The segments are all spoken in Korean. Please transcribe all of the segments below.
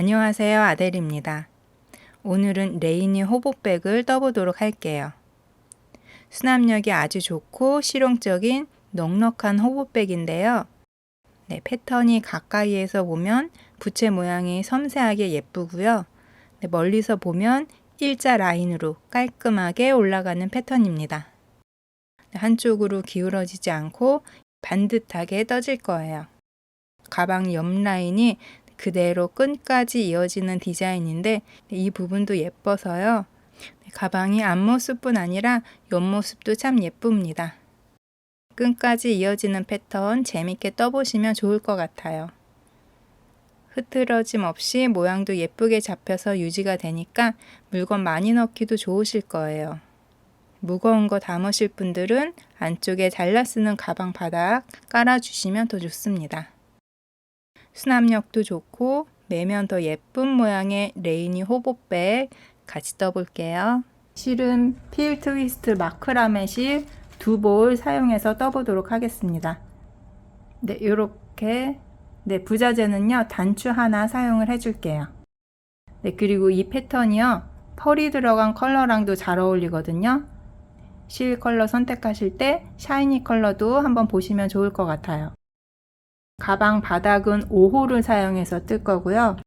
안녕하세요, 아델입니다. 오늘은 레이니 호보백을 떠보도록 할게요. 수납력이 아주 좋고 실용적인 넉넉한 호보백인데요. 패턴이 가까이에서 보면 부채 모양이 섬세하게 예쁘고요. 멀리서 보면 일자 라인으로 깔끔하게 올라가는 패턴입니다. 한쪽으로 기울어지지 않고 반듯하게 떠질 거예요. 가방 옆 라인이 그대로 끈까지 이어지는 디자인인데 이 부분도 예뻐서요. 가방이 앞모습뿐 아니라 옆모습도 참 예쁩니다. 끈까지 이어지는 패턴 재밌게 떠보시면 좋을 것 같아요. 흐트러짐 없이 모양도 예쁘게 잡혀서 유지가 되니까 물건 많이 넣기도 좋으실 거예요. 무거운 거 담으실 분들은 안쪽에 잘라 쓰는 가방 바닥 깔아주시면 더 좋습니다. 수납력도 좋고 매면 더 예쁜 모양의 레이니 호보백 같이 떠볼게요. 실은 필 트위스트 마크라메 실 2볼 사용해서 떠보도록 하겠습니다. 이렇게 부자재는요 단추 하나 사용을 해줄게요. 그리고 이 패턴이요 펄이 들어간 컬러랑도 잘 어울리거든요. 실 컬러 선택하실 때 샤이니 컬러도 한번 보시면 좋을 것 같아요. 가방 바닥은 5호를 사용해서 뜰 거고요.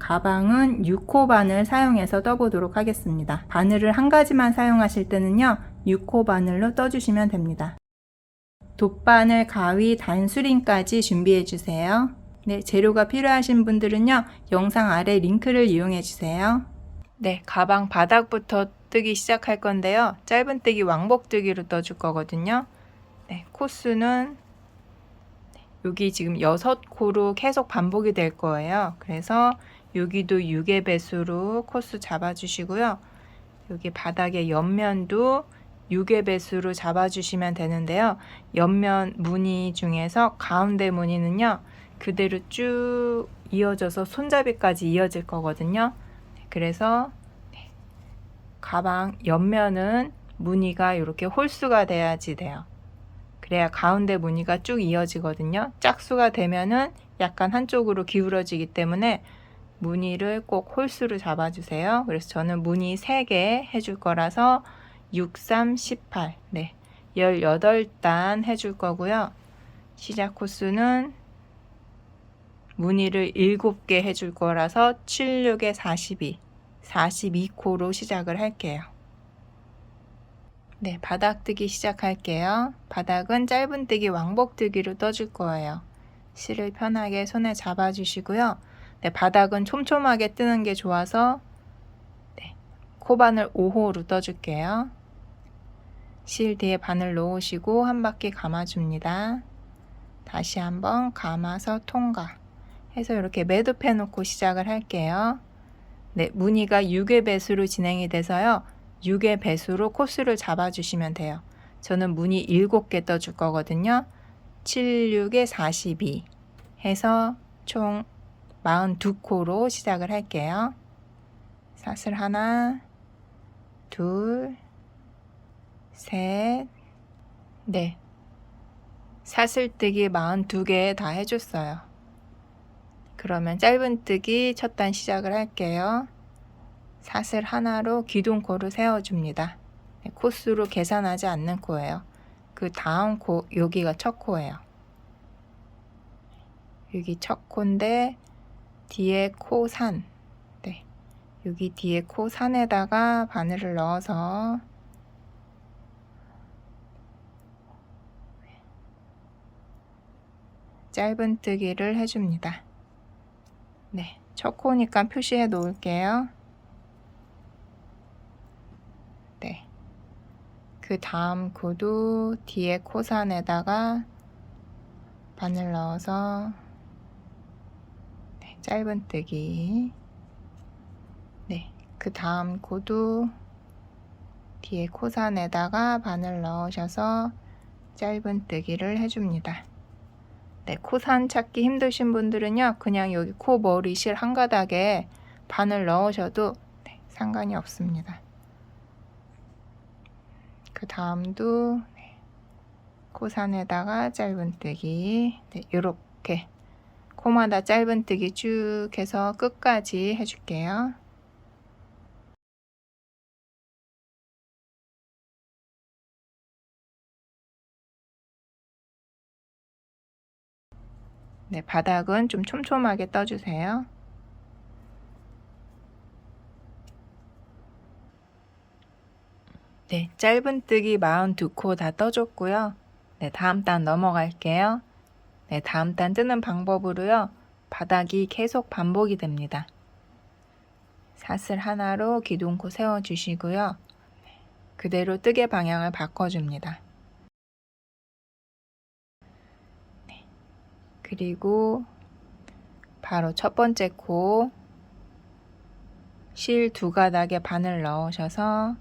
가방은 6호 바늘 사용해서 떠보도록 하겠습니다. 바늘을 한 가지만 사용하실 때는요 6호 바늘로 떠주시면 됩니다. 돗바늘, 가위, 단수링까지 준비해 주세요. 재료가 필요하신 분들은요 영상 아래 링크를 이용해 주세요. 가방 바닥부터 뜨기 시작할 건데요. 짧은뜨기 왕복뜨기로 떠줄 거거든요. 코스는 여기 지금 6코로 계속 반복이 될 거예요. 그래서 여기도 6의 배수로 코스 잡아주시고요. 여기 바닥의 옆면도 6의 배수로 잡아주시면 되는데요. 옆면 무늬 중에서 가운데 무늬는요. 그대로 쭉 이어져서 손잡이까지 이어질 거거든요. 그래서 가방 옆면은 무늬가 이렇게 홀수가 돼야지 돼요. 그래야 가운데 무늬가 쭉 이어지거든요. 짝수가 되면은 약간 한쪽으로 기울어지기 때문에 무늬를 꼭 홀수로 잡아주세요. 그래서 저는 무늬 3개 해줄 거라서 6, 3, 18 18단 해줄 거고요. 시작 코스는 무늬를 7개 해줄 거라서 7, 6에 42 42코로 시작을 할게요. 바닥뜨기 시작할게요. 바닥은 짧은뜨기 왕복뜨기로 떠줄 거예요. 실을 편하게 손에 잡아주시고요. 바닥은 촘촘하게 뜨는 게 좋아서 코바늘 5호로 떠줄게요. 실 뒤에 바늘 놓으시고 한 바퀴 감아줍니다. 다시 한번 감아서 통과 해서 이렇게 매듭해 놓고 시작을 할게요. 무늬가 6의 배수로 진행이 돼서요. 6의 배수로 코스를 잡아주시면 돼요. 저는 무늬 7개 떠줄 거거든요. 7, 6에 42 해서 총 42코로 시작을 할게요. 사슬 하나, 둘, 셋, 사슬뜨기 42개 다 해줬어요. 그러면 짧은뜨기 첫 단 시작을 할게요. 사슬 하나로 기둥코를 세워줍니다. 코스로 계산하지 않는 코예요. 그 다음 코, 여기가 첫 코예요. 여기 첫 코인데 뒤에 코 산. 여기 뒤에 코 산에다가 바늘을 넣어서 짧은뜨기를 해줍니다. 첫 코니까 표시해 놓을게요. 그 다음 코도 뒤에 코산에다가 바늘 넣어서 짧은뜨기. 그 다음 코도 뒤에 코산에다가 바늘 넣으셔서 짧은뜨기를 해줍니다. 코산 찾기 힘드신 분들은요 그냥 여기 코 머리 실 한 가닥에 바늘 넣으셔도 상관이 없습니다. 그 다음도 코산에다가 짧은뜨기. 이렇게 코마다 짧은뜨기 쭉 해서 끝까지 해줄게요. 네, 바닥은 좀 촘촘하게 떠주세요. 네, 짧은뜨기 42코 다 떠줬고요. 네, 다음 단 넘어갈게요. 네, 다음 단 뜨는 방법으로요. 바닥이 계속 반복이 됩니다. 사슬 하나로 기둥코 세워주시고요. 그대로 뜨개 방향을 바꿔줍니다. 네, 그리고 바로 첫 번째 코 실 두 가닥에 바늘 넣으셔서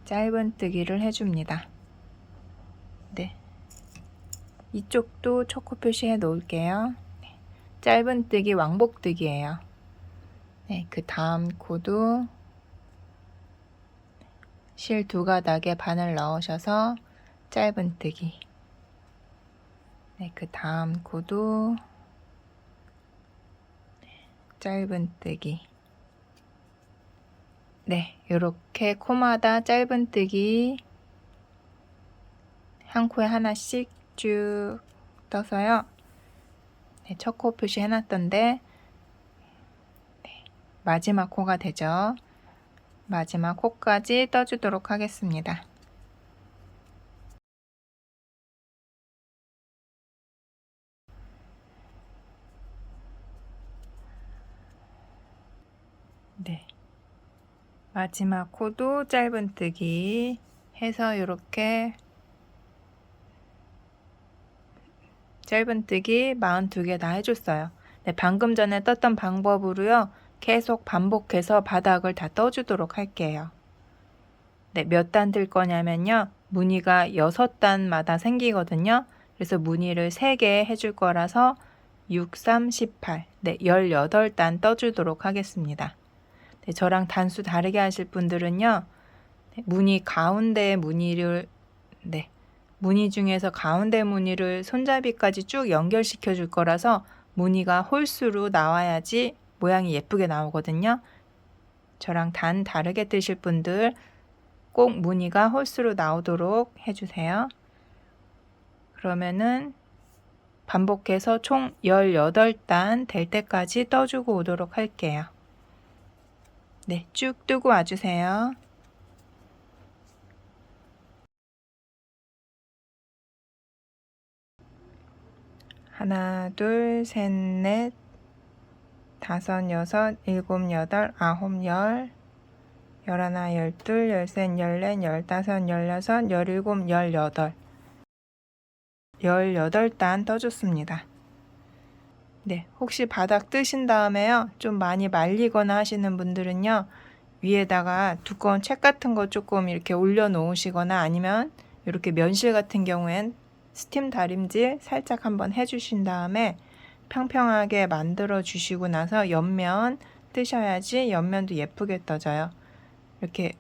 짧은뜨기를 해줍니다. 네, 이쪽도 초코 표시해 놓을게요. 네, 짧은뜨기 왕복뜨기예요. 네, 그 다음 코도 실 두 가닥에 바늘 넣으셔서 짧은뜨기. 네, 그 다음 코도 짧은뜨기. 네, 이렇게 코마다 짧은뜨기 한 코에 하나씩 쭉 떠서요. 네, 첫 코 표시 해놨던데 네, 마지막 코가 되죠. 마지막 코까지 떠주도록 하겠습니다. 네, 마지막 코도 짧은뜨기 해서 이렇게 짧은뜨기 42개 다 해줬어요. 네, 방금 전에 떴던 방법으로요. 계속 반복해서 바닥을 다 떠주도록 할게요. 네, 몇 단 뜰 거냐면요. 무늬가 6단마다 생기거든요. 그래서 무늬를 3개 해줄 거라서 6, 3, 18. 네, 18단 떠주도록 하겠습니다. 네, 저랑 단수 다르게 하실 분들은요. 네, 무늬 가운데 무늬를 네, 무늬 중에서 가운데 무늬를 손잡이까지 쭉 연결시켜 줄 거라서 무늬가 홀수로 나와야지 모양이 예쁘게 나오거든요. 저랑 단 다르게 뜨실 분들 꼭 무늬가 홀수로 나오도록 해주세요. 그러면은 반복해서 총 18단 될 때까지 떠주고 오도록 할게요. 네, 쭉 뜨고 와주세요. 하나, 둘, 셋, 넷, 다섯, 여섯, 일곱, 여덟, 아홉, 열, 열하나, 열둘, 열셋, 열넷, 열다섯, 열여섯, 열일곱, 열여덟. 18단 떠줬습니다. 네, 혹시 바닥 뜨신 다음에요. 좀 많이 말리거나 하시는 분들은요. 위에다가 두꺼운 책 같은 거 조금 이렇게 올려 놓으시거나 아니면 이렇게 면실 같은 경우엔 스팀 다림질 살짝 한번 해주신 다음에 평평하게 만들어 주시고 나서 옆면 뜨셔야지 옆면도 예쁘게 떠져요. 이렇게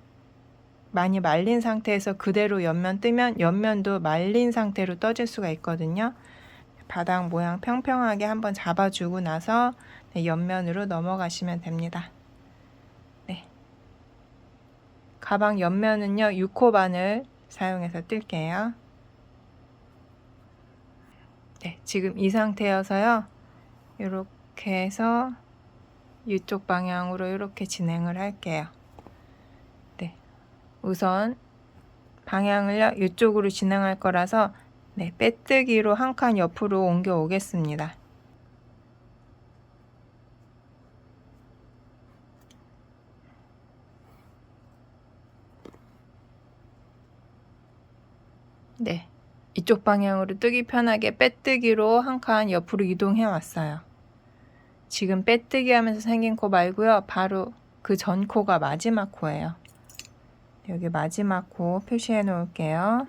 많이 말린 상태에서 그대로 옆면 뜨면 옆면도 말린 상태로 떠질 수가 있거든요. 바닥 모양 평평하게 한번 잡아주고 나서 옆면으로 넘어가시면 됩니다. 네. 가방 옆면은요 6호 바늘 사용해서 뜰게요. 네, 지금 이 상태여서요. 이렇게 해서 이쪽 방향으로 이렇게 진행을 할게요. 네, 우선 방향을요 이쪽으로 진행할 거라서 네, 빼뜨기로 한 칸 옆으로 옮겨 오겠습니다. 네, 이쪽 방향으로 뜨기 편하게 빼뜨기로 한 칸 옆으로 이동해 왔어요. 지금 빼뜨기 하면서 생긴 코 말고요. 바로 그 전 코가 마지막 코예요. 여기 마지막 코 표시해 놓을게요.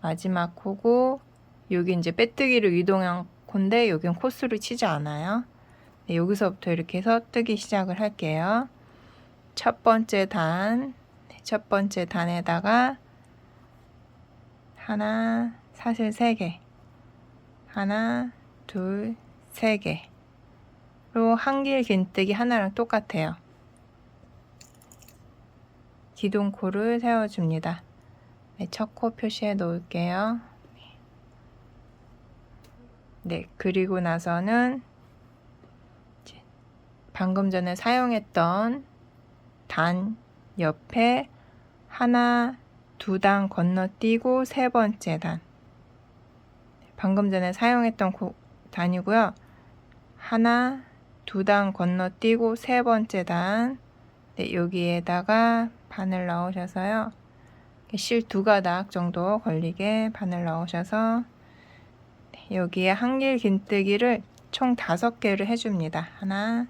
마지막 코고 여기 이제 빼뜨기로 이동한 코인데 여긴 코스를 치지 않아요. 네, 여기서부터 이렇게 해서 뜨기 시작을 할게요. 첫 번째 단, 첫 번째 단에다가 하나, 사슬 3개, 하나, 둘, 3개로 한길 긴뜨기 하나랑 똑같아요. 기둥코를 세워줍니다. 네, 첫 코 표시해 놓을게요. 네, 그리고 나서는 방금 전에 사용했던 단 옆에 하나, 두 단 건너뛰고 세 번째 단. 방금 전에 사용했던 단이고요. 하나, 두 단 건너뛰고 세 번째 단. 네, 여기에다가 바늘 넣으셔서요. 실 2가닥 정도 걸리게 바늘 넣으셔서 여기에 한길 긴뜨기를 총 5개를 해줍니다. 하나,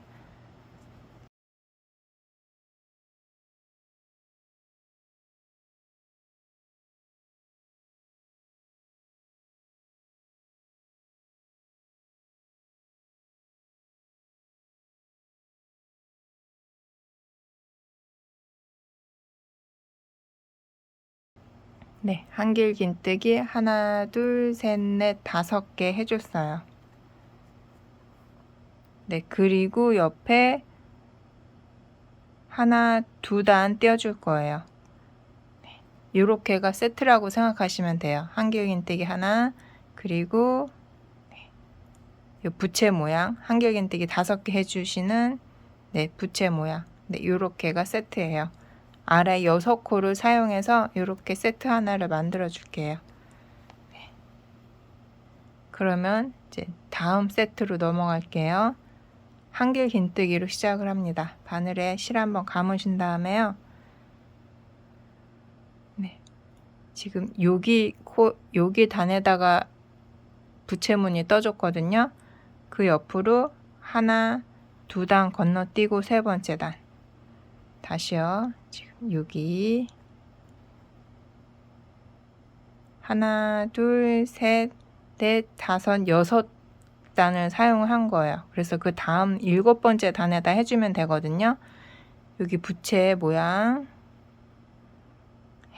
네, 한길 긴뜨기 하나, 둘, 셋, 넷, 5개 해줬어요. 네, 그리고 옆에 하나, 두 단 떼어줄 거예요. 네, 요렇게가 세트라고 생각하시면 돼요. 한길 긴뜨기 하나, 그리고 요 부채 모양, 한길 긴뜨기 5개 해주시는 네, 부채 모양. 네, 요렇게가 세트예요. 아래 6코를 사용해서 이렇게 세트 하나를 만들어 줄게요. 네. 그러면 이제 다음 세트로 넘어갈게요. 한길 긴뜨기로 시작을 합니다. 바늘에 실 한번 감으신 다음에요. 네. 지금 여기 단에다가 부채무늬 떠줬거든요. 그 옆으로 하나, 두 단 건너뛰고 세 번째 단. 다시요. 지금 여기 하나, 둘, 셋, 넷, 5, 6단을 사용한 거예요. 그래서 그 다음 7번째 단에다 해주면 되거든요. 여기 부채 모양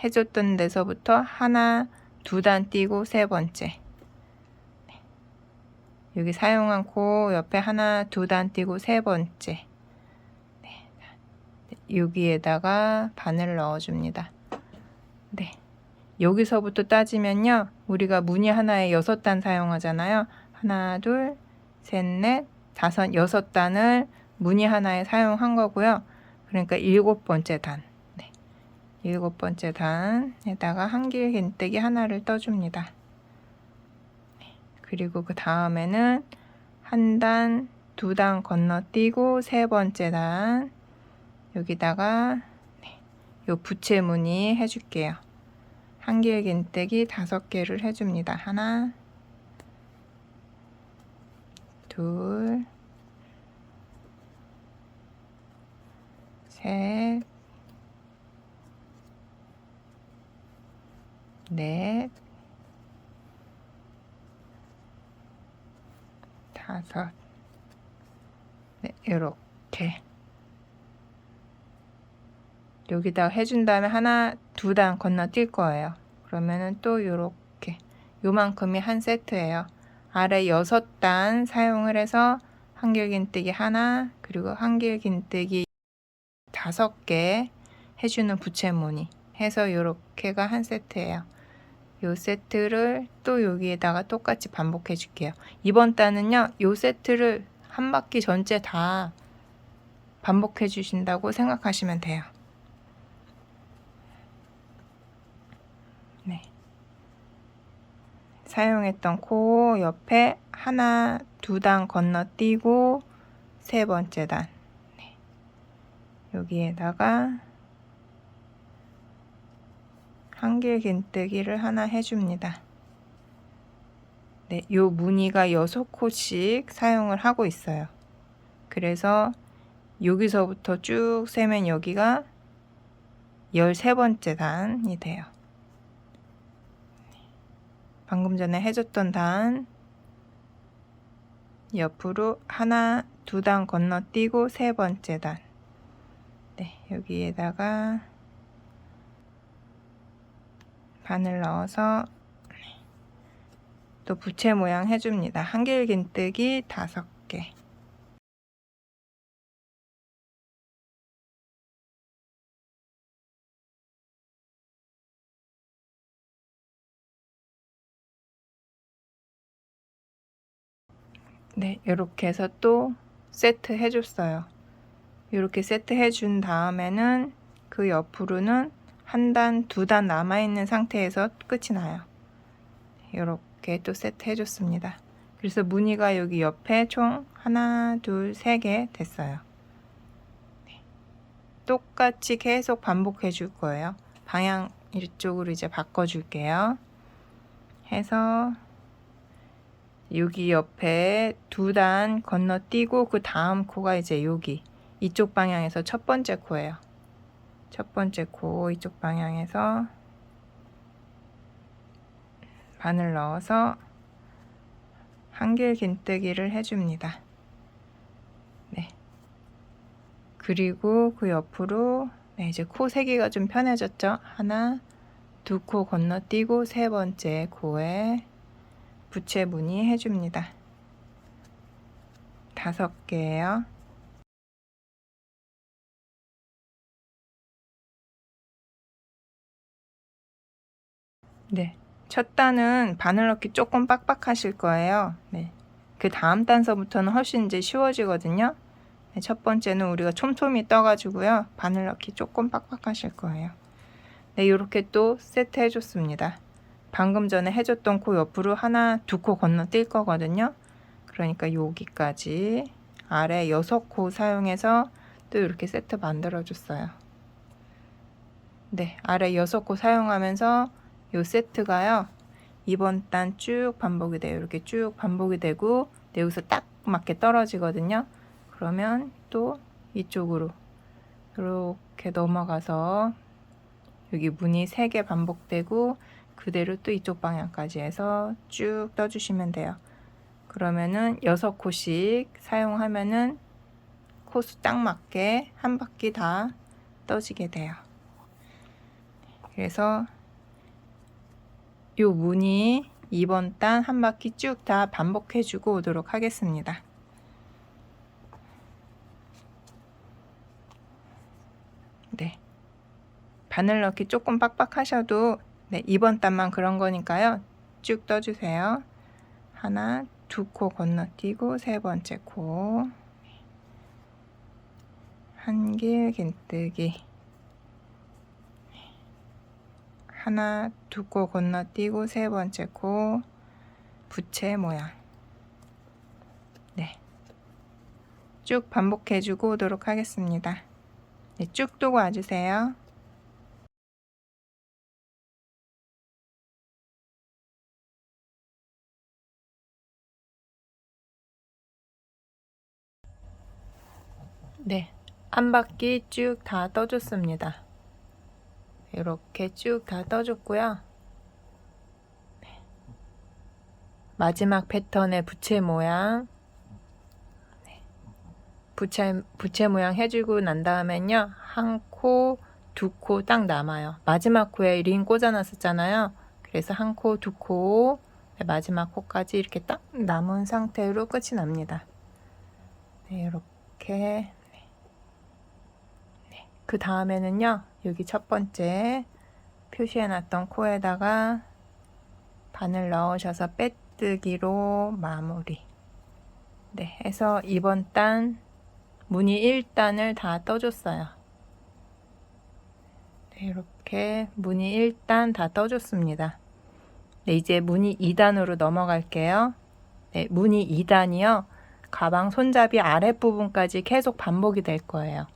해줬던 데서부터 하나, 두 단 띄고 세 번째. 여기 사용한 코 옆에 하나, 두 단 띄고 세 번째. 여기에다가 바늘을 넣어줍니다. 네. 여기서부터 따지면요. 우리가 무늬 하나에 6단 사용하잖아요. 하나, 둘, 셋, 넷, 5, 6단을 무늬 하나에 사용한 거고요. 그러니까 7번째 단. 네. 7번째 단에다가 한길 긴뜨기 하나를 떠줍니다. 그리고 그 다음에는 한 단, 두 단 건너뛰고 세 번째 단. 여기다가 요 부채 무늬 해줄게요. 한길 긴뜨기 5개를 해줍니다. 하나, 둘, 셋, 넷, 5. 네, 이렇게 여기다가 해준 다음에 하나, 두 단 건너뛸 거예요. 그러면은 또 요렇게 요만큼이 한 세트예요. 아래 6단 사용을 해서 한길 긴뜨기 하나, 그리고 한길 긴뜨기 5개 해주는 부채 무늬 해서 요렇게가 한 세트예요. 요 세트를 또 여기에다가 똑같이 반복해 줄게요. 이번 단은요, 요 세트를 한 바퀴 전체 다 반복해 주신다고 생각하시면 돼요. 네. 사용했던 코 옆에 하나, 두 단 건너뛰고 세 번째 단. 네. 여기에다가 한길 긴뜨기를 하나 해줍니다. 네, 요 무늬가 6코씩 사용을 하고 있어요. 그래서 여기서부터 쭉 세면 여기가 13번째 단이 돼요. 방금 전에 해줬던 단 옆으로 하나, 두 단 건너뛰고 세 번째 단. 네, 여기에다가 바늘 넣어서 또 부채 모양 해줍니다. 한길긴뜨기 5개. 네, 이렇게 해서 또 세트 해줬어요. 이렇게 세트 해준 다음에는 그 옆으로는 1단, 2단 남아있는 상태에서 끝이 나요. 이렇게 또 세트 해줬습니다. 그래서 무늬가 여기 옆에 총 1, 2, 3개 됐어요. 네. 똑같이 계속 반복해 줄 거예요. 방향 이쪽으로 이제 바꿔줄게요. 해서 여기 옆에 2단 건너뛰고 그 다음 코가 이제 여기 이쪽 방향에서 첫 번째 코예요. 첫 번째 코 이쪽 방향에서 바늘 넣어서 한길긴뜨기를 해줍니다. 네. 그리고 그 옆으로 네, 이제 코 세기가 좀 편해졌죠? 1, 2코 건너뛰고 3번째 코에 부채 무늬 해줍니다. 5개예요. 네. 첫 단은 바늘 넣기 조금 빡빡하실 거예요. 네. 그 다음 단서부터는 훨씬 이제 쉬워지거든요. 네, 첫 번째는 우리가 촘촘히 떠가지고요. 바늘 넣기 조금 빡빡하실 거예요. 네, 이렇게 또 세트 해줬습니다. 방금 전에 해줬던 코 옆으로 1, 2코 건너뛸 거거든요. 그러니까 여기까지 아래 6코 사용해서 또 이렇게 세트 만들어 줬어요. 네, 아래 6코 사용하면서 요 세트가요. 이번 단 쭉 반복이 돼요. 이렇게 쭉 반복이 되고 여기서 딱 맞게 떨어지거든요. 그러면 또 이쪽으로 이렇게 넘어가서 여기 무늬 3개 반복되고 그대로 또 이쪽 방향까지 해서 쭉 떠주시면 돼요. 그러면은 6코씩 사용하면은 코수 딱 맞게 한 바퀴 다 떠지게 돼요. 그래서 요 무늬 2번 단 한 바퀴 쭉 다 반복해 주고 오도록 하겠습니다. 네. 바늘 넣기 조금 빡빡하셔도 네, 2번 단만 그런 거니까요. 쭉 떠주세요. 1, 2코 건너뛰고 3번째 코 한길긴뜨기 1, 2코 건너뛰고 3번째 코 부채 모양. 네. 쭉 반복해 주고 오도록 하겠습니다. 네, 쭉 두고 와주세요. 네, 한 바퀴 쭉 다 떠줬습니다. 이렇게 쭉 다 떠줬고요. 네. 마지막 패턴의 부채 모양, 네. 부채 모양 해주고 난 다음엔요, 1코, 2코 딱 남아요. 마지막 코에 링 꽂아놨었잖아요. 그래서 1코, 2코, 네, 마지막 코까지 이렇게 딱 남은 상태로 끝이 납니다. 네, 이렇게. 그 다음에는요, 여기 첫 번째 표시해놨던 코에다가 바늘 넣으셔서 빼뜨기로 마무리. 네, 해서 이번 단 무늬 1단을 다 떠줬어요. 네, 이렇게 무늬 1단 다 떠줬습니다. 네, 이제 무늬 2단으로 넘어갈게요. 네, 무늬 2단이요. 가방 손잡이 아랫부분까지 계속 반복이 될 거예요.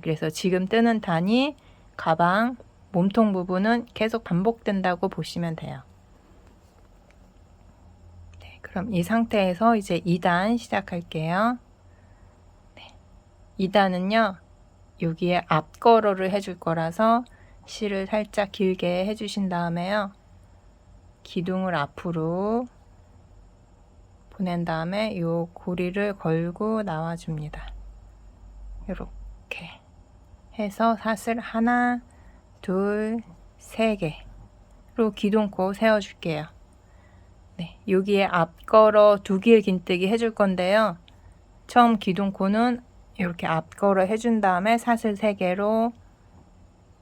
그래서 지금 뜨는 단이 가방 몸통 부분은 계속 반복된다고 보시면 돼요. 네, 그럼 이 상태에서 이제 2단 시작할게요. 네, 2단은요, 여기에 앞걸어를 해줄 거라서 실을 살짝 길게 해주신 다음에요, 기둥을 앞으로 보낸 다음에 요 고리를 걸고 나와줍니다. 이렇게 해서 사슬 1, 2, 3개로 기둥코 세워줄게요. 네, 여기에 앞걸어 두 길 긴뜨기 해줄 건데요. 처음 기둥코는 이렇게 앞걸어 해준 다음에 사슬 3개로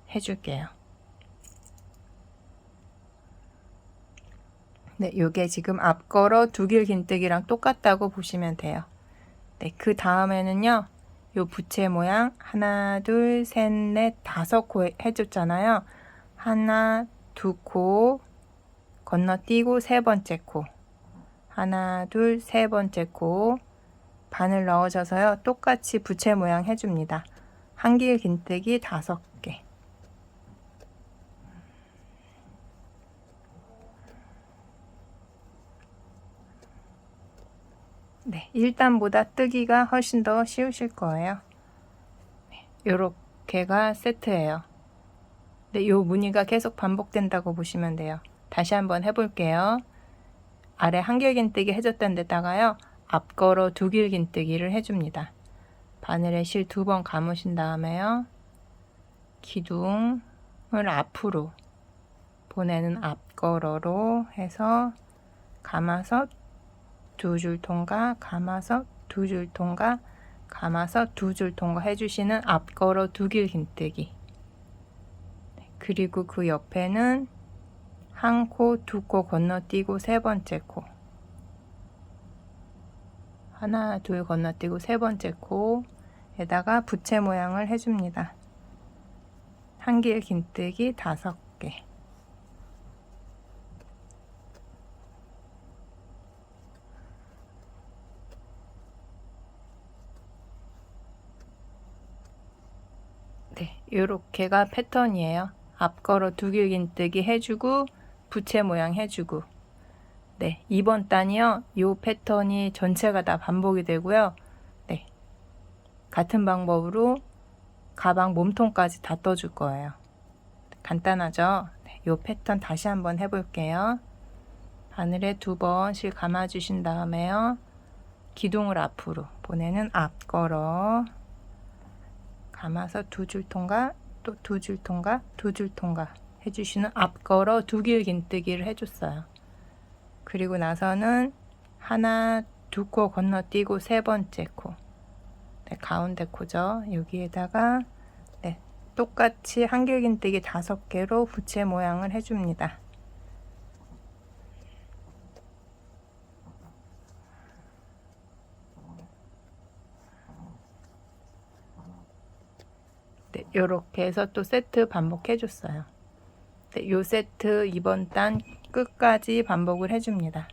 해줄게요. 네, 요게 지금 앞걸어 두 길 긴뜨기랑 똑같다고 보시면 돼요. 네, 그 다음에는요, 요 부채 모양 하나, 둘, 셋, 넷, 5코 해줬잖아요. 하나, 두 코 건너뛰고 세 번째 코, 하나, 둘, 세 번째 코 바늘 넣어줘서요, 똑같이 부채 모양 해줍니다. 한 길 긴뜨기 5개. 네, 1단보다 뜨기가 훨씬 더 쉬우실 거예요. 네, 요렇게가 세트예요. 네, 요 무늬가 계속 반복된다고 보시면 돼요. 다시 한번 해볼게요. 아래 한 길 긴뜨기 해줬던 데다가요, 앞걸어 두 길 긴뜨기를 해줍니다. 바늘에 실 2번 감으신 다음에요, 기둥을 앞으로 보내는 앞걸어로 해서 감아서 두 줄 통과, 감아서 두 줄 통과, 감아서 두 줄 통과 해주시는 앞걸어 두 길 긴뜨기. 그리고 그 옆에는 한 코, 두 코 건너뛰고 세 번째 코, 하나, 둘 건너뛰고 세 번째 코에다가 부채 모양을 해줍니다. 한 길 긴뜨기 5개. 네, 요렇게가 패턴이에요. 앞걸어 두 길 긴뜨기 해주고 부채 모양 해주고. 네, 이번 단이요, 요 패턴이 전체가 다 반복이 되고요. 네, 같은 방법으로 가방 몸통까지 다 떠줄 거예요. 간단하죠? 네, 요 패턴 다시 한번 해볼게요. 바늘에 2번 실 감아 주신 다음에요, 기둥을 앞으로 보내는 앞걸어 감아서 두 줄 통과, 또 두 줄 통과, 두 줄 통과 해주시는 앞걸어 두 길 긴뜨기를 해줬어요. 그리고 나서는 하나, 두 코 건너뛰고 세 번째 코, 네, 가운데 코죠. 여기에다가 네, 똑같이 한 길 긴뜨기 5개로 부채 모양을 해줍니다. 네, 요렇게 해서 또 세트 반복해 줬어요. 네, 요 세트 이번 단 끝까지 반복을 해줍니다.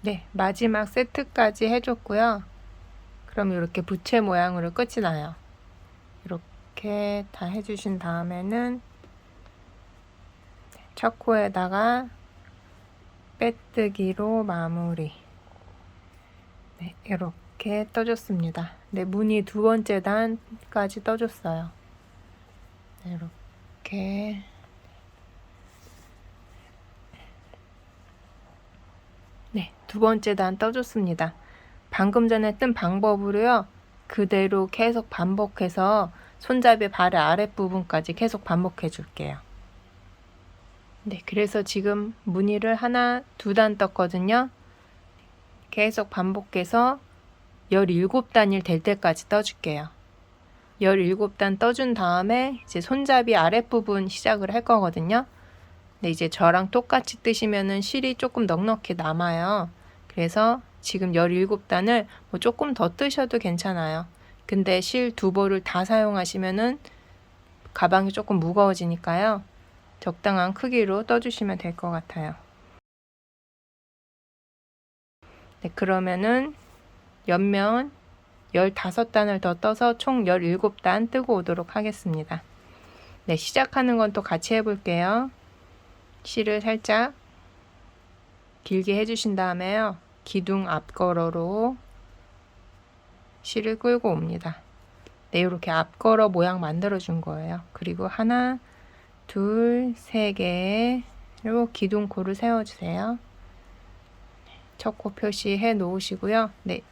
네, 마지막 세트까지 해줬고요. 그럼 이렇게 부채 모양으로 끝이 나요. 이렇게 다 해주신 다음에는 첫 코에다가 빼뜨기로 마무리. 네, 이렇게 떠줬습니다. 네, 무늬 2번째 단까지 떠줬어요. 네, 이렇게. 네, 2번째 단 떠줬습니다. 방금 전에 뜬 방법으로요, 그대로 계속 반복해서 손잡이 발의 아랫부분까지 계속 반복해 줄게요. 네, 그래서 지금 무늬를 하나, 2단 떴거든요. 계속 반복해서 17단일 될 때까지 떠줄게요. 17단 떠준 다음에 이제 손잡이 아랫부분 시작을 할 거거든요. 근데 이제 저랑 똑같이 뜨시면은 실이 조금 넉넉히 남아요. 그래서 지금 17단을 뭐 조금 더 뜨셔도 괜찮아요. 근데 실 2벌을 다 사용하시면은 가방이 조금 무거워지니까요, 적당한 크기로 떠주시면 될 것 같아요. 네, 그러면은 옆면 15단을 더 떠서 총 17단 뜨고 오도록 하겠습니다. 네, 시작하는 건 또 같이 해볼게요. 실을 살짝 길게 해주신 다음에요, 기둥 앞걸어로 실을 끌고 옵니다. 네, 이렇게 앞걸어 모양 만들어 준 거예요. 그리고 하나, 둘, 세 개로 기둥코를 세워주세요. 첫 코 표시해 놓으시고요. 네,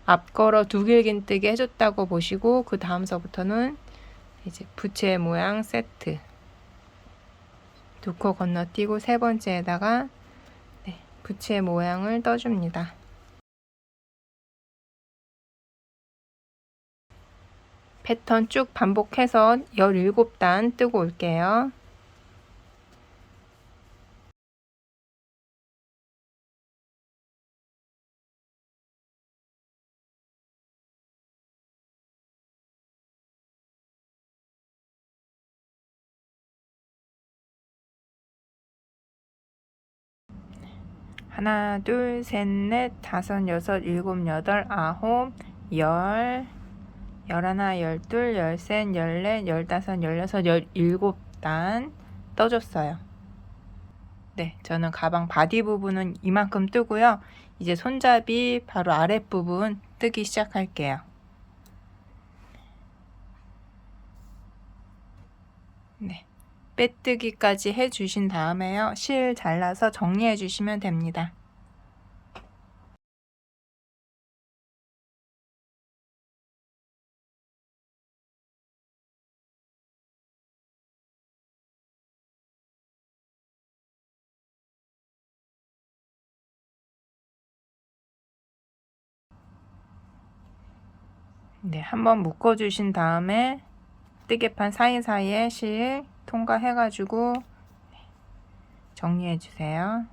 앞걸어 두 길긴뜨기 해줬다고 보시고 그 다음서부터는 이제 부채 모양 세트 두 코 건너뛰고 세 번째에다가 네, 부채 모양을 떠줍니다. 패턴 쭉 반복해서 17단 뜨고 올게요. 하나, 둘, 셋, 넷, 다섯, 여섯, 일곱, 여덟, 아홉, 열, 열하나, 열둘, 열셋, 열넷, 열다섯, 열여섯, 열일곱 단 떠줬어요. 네, 저는 가방 바디 부분은 이만큼 뜨고요. 이제 손잡이 바로 아랫부분 뜨기 시작할게요. 네, 빼뜨기까지 해주신 다음에요. 실 잘라서 정리해 주시면 됩니다. 네, 한번 묶어 주신 다음에 뜨개판 사이사이에 실 통과해 가지고 정리해 주세요.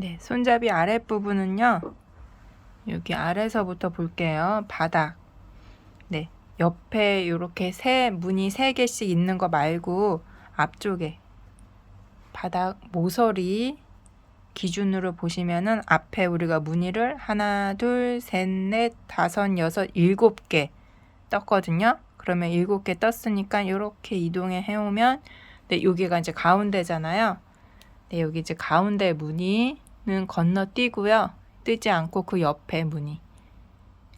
네, 손잡이 아랫부분은요. 여기 아래서부터 볼게요. 바닥. 네, 옆에 이렇게 무늬 3개씩 있는 거 말고 앞쪽에 바닥 모서리 기준으로 보시면은 앞에 우리가 무늬를 하나, 둘, 셋, 넷, 다섯, 여섯, 7개 떴거든요. 그러면 7개 떴으니까 이렇게 이동해 오면 네, 여기가 이제 가운데잖아요. 네, 여기 이제 가운데 무늬는 건너뛰고요. 뜨지 않고 그 옆에 무늬.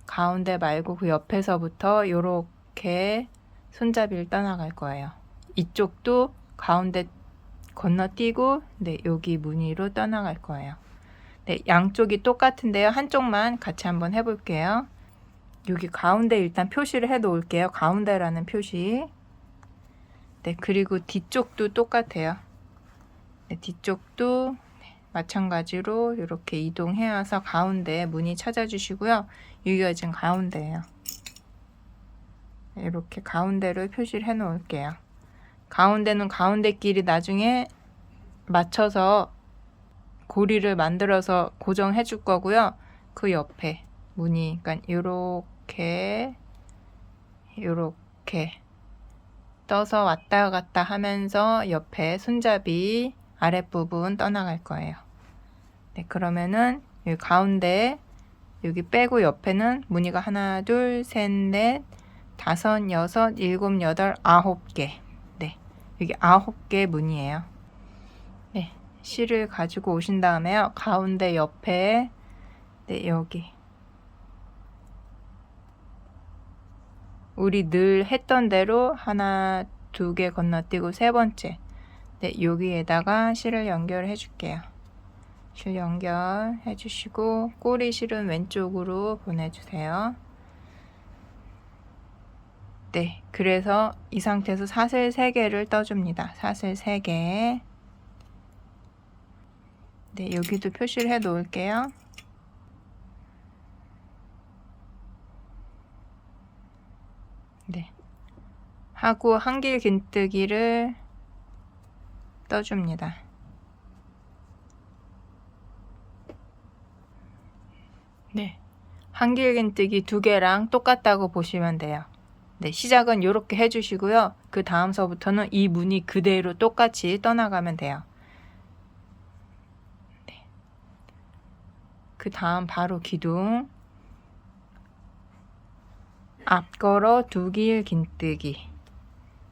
가운데 말고 그 옆에서부터 이렇게 손잡이를 떠나갈 거예요. 이쪽도 가운데 건너뛰고 네, 여기 무늬로 떠나갈 거예요. 네, 양쪽이 똑같은데요. 한쪽만 같이 한번 해볼게요. 여기 가운데 일단 표시를 해 놓을게요. 가운데라는 표시. 네, 그리고 뒤쪽도 똑같아요. 네, 뒤쪽도 마찬가지로 이렇게 이동해 와서 가운데 무늬 찾아주시고요. 여기가 지금 가운데예요. 이렇게 가운데로 표시를 해 놓을게요. 가운데는 가운데끼리 나중에 맞춰서 고리를 만들어서 고정해 줄 거고요. 그 옆에 무늬, 그러니까 이렇게 떠서 왔다 갔다 하면서 옆에 손잡이 아랫부분 떠나갈 거예요. 네, 그러면은 여기 가운데 여기 빼고 옆에는 무늬가 하나, 둘, 셋, 넷, 다섯, 여섯, 일곱, 여덟, 9개. 네, 여기 9개 무늬예요. 네, 실을 가지고 오신 다음에요. 가운데 옆에 네, 여기 우리 늘 했던 대로 하나, 2개 건너뛰고 세 번째 네, 여기에다가 실을 연결해 줄게요. 실 연결해 주시고 꼬리 실은 왼쪽으로 보내주세요. 네, 그래서 이 상태에서 사슬 3개를 떠줍니다. 사슬 3개. 네, 여기도 표시를 해 놓을게요. 하고 한길 긴뜨기를 떠줍니다. 네, 한길 긴뜨기 2개랑 똑같다고 보시면 돼요. 네, 시작은 이렇게 해주시고요. 그 다음서부터는 이 무늬 그대로 똑같이 떠나가면 돼요. 네. 그 다음 바로 기둥 앞걸어 2길 긴뜨기.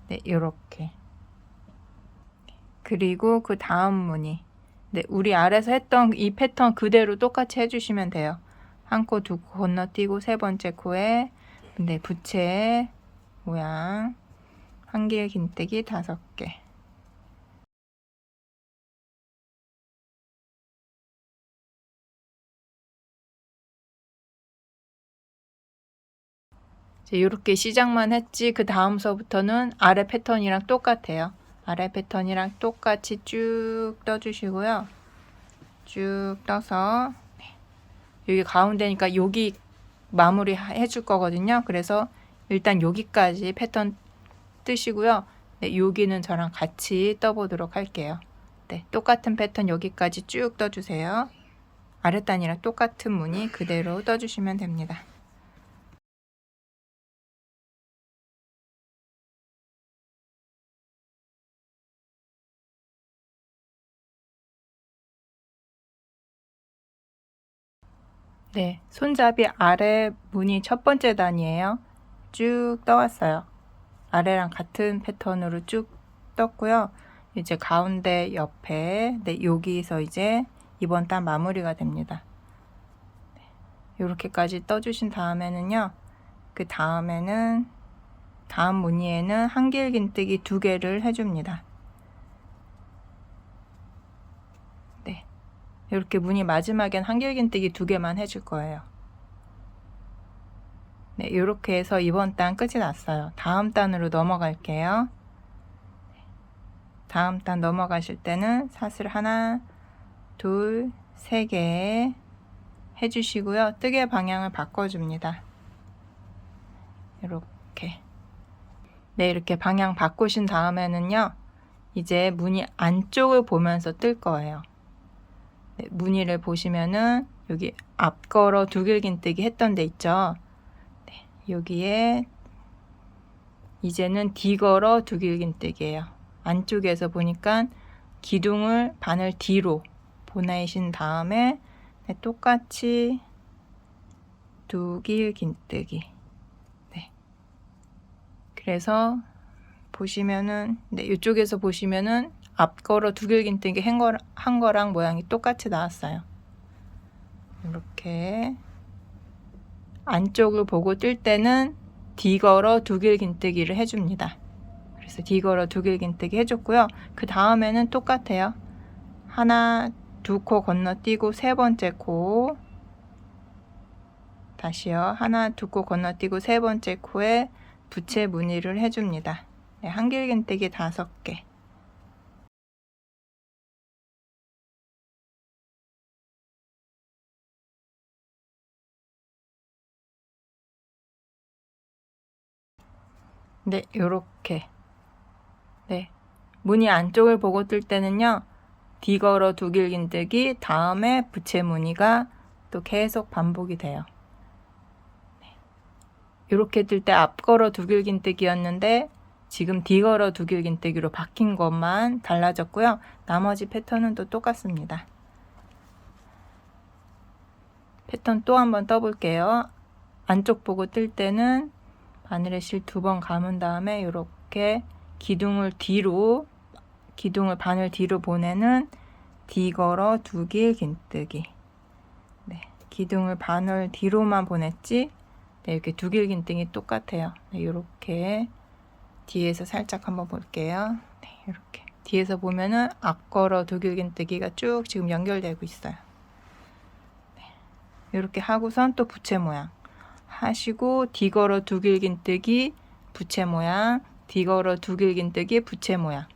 네, 요렇게. 그리고 그 다음 무늬. 네, 우리 아래서 했던 이 패턴 그대로 똑같이 해주시면 돼요. 한 코, 2코 건너뛰고 3번째 코에 네, 부채 모양 한길 긴뜨기 5개. 이렇게 시작만 했지 그 다음서부터는 아래 패턴이랑 똑같아요. 아래 패턴이랑 똑같이 쭉 떠주시고요. 쭉 떠서 여기 가운데니까 여기 마무리 해줄 거거든요. 그래서 일단 여기까지 패턴 뜨시고요. 네, 여기는 저랑 같이 떠보도록 할게요. 네, 똑같은 패턴 여기까지 쭉 떠주세요. 아랫단이랑 똑같은 무늬 그대로 떠주시면 됩니다. 네, 손잡이 아래 무늬 첫 번째 단이에요. 쭉 떠왔어요. 아래랑 같은 패턴으로 쭉 떴고요. 이제 가운데 옆에 네, 여기서 이제 이번 단 마무리가 됩니다. 이렇게까지 떠주신 다음에는요. 그 다음에는 다음 무늬에는 한길 긴뜨기 2개를 해줍니다. 네, 이렇게 무늬 마지막엔 한길 긴뜨기 2개만 해줄 거예요. 네, 이렇게 해서 이번 단 끝이 났어요. 다음 단으로 넘어갈게요. 다음 단 넘어가실 때는 사슬 하나, 둘, 3개 해주시고요. 뜨개 방향을 바꿔줍니다. 이렇게. 네, 이렇게 방향 바꾸신 다음에는요. 이제 무늬 안쪽을 보면서 뜰 거예요. 네, 무늬를 보시면은 여기 앞걸어 2길 긴뜨기 했던 데 있죠. 네, 여기에 이제는 뒤걸어 2길 긴뜨기예요. 안쪽에서 보니까 기둥을 바늘 뒤로 보내신 다음에 네, 똑같이 2길 긴뜨기. 네. 그래서 보시면은 네, 이쪽에서 보시면은 앞걸어 2길 긴뜨기 한 거랑 모양이 똑같이 나왔어요. 이렇게 안쪽을 보고 뜰 때는 뒤걸어 2길 긴뜨기를 해줍니다. 그래서 뒤걸어 2길 긴뜨기 해줬고요. 그 다음에는 똑같아요. 하나, 2코 건너뛰고 3번째 코 다시요. 하나, 2코 건너뛰고 3번째 코에 부채 무늬를 해줍니다. 네, 한길 긴뜨기 5개. 네, 요렇게. 네, 무늬 안쪽을 보고 뜰 때는요. 뒤걸어 2길 긴뜨기 다음에 부채 무늬가 또 계속 반복이 돼요. 네. 이렇게 뜰 때 앞걸어 2길 긴뜨기였는데 지금 뒤걸어 2길 긴뜨기로 바뀐 것만 달라졌고요. 나머지 패턴은 또 똑같습니다. 패턴 또 한번 떠볼게요. 안쪽 보고 뜰 때는 바늘에 실 2번 감은 다음에 이렇게 기둥을 바늘 뒤로 보내는 뒤걸어 2길 긴뜨기. 네, 기둥을 바늘 뒤로만 보냈지. 네, 이렇게 2길 긴뜨기 똑같아요. 네, 이렇게 뒤에서 살짝 한번 볼게요. 네, 이렇게 뒤에서 보면은 앞걸어 2길 긴뜨기가 쭉 지금 연결되고 있어요. 네, 이렇게 하고선 또 부채 모양 하시고 뒤걸어 2길 긴뜨기 부채 모양, 뒤걸어 2길 긴뜨기 부채 모양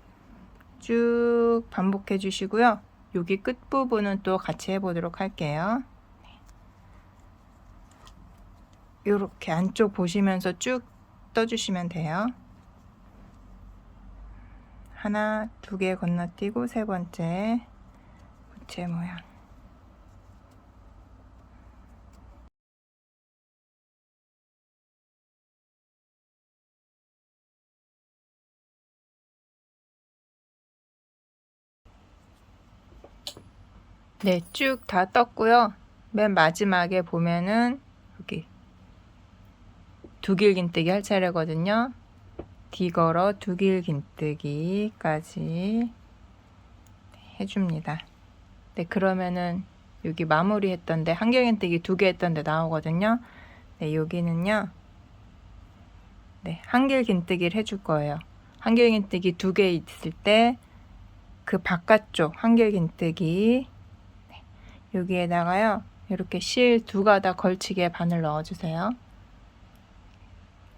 쭉 반복해 주시고요. 여기 끝부분은 또 같이 해보도록 할게요. 이렇게 안쪽 보시면서 쭉 떠주시면 돼요. 하나, 두 개 건너뛰고 세 번째 부채 모양. 네, 쭉 다 떴고요. 맨 마지막에 보면은 여기 두길긴뜨기 할 차례거든요. 뒤걸어 두길긴뜨기까지 해줍니다. 네, 그러면은 여기 마무리 했던데 한길긴뜨기 2개 했던데 나오거든요. 네, 여기는요. 네, 한길긴뜨기를 해줄 거예요. 한길긴뜨기 2개 있을 때 그 바깥쪽 한길긴뜨기 여기에다가요 이렇게 실 2가닥 걸치게 바늘 넣어주세요.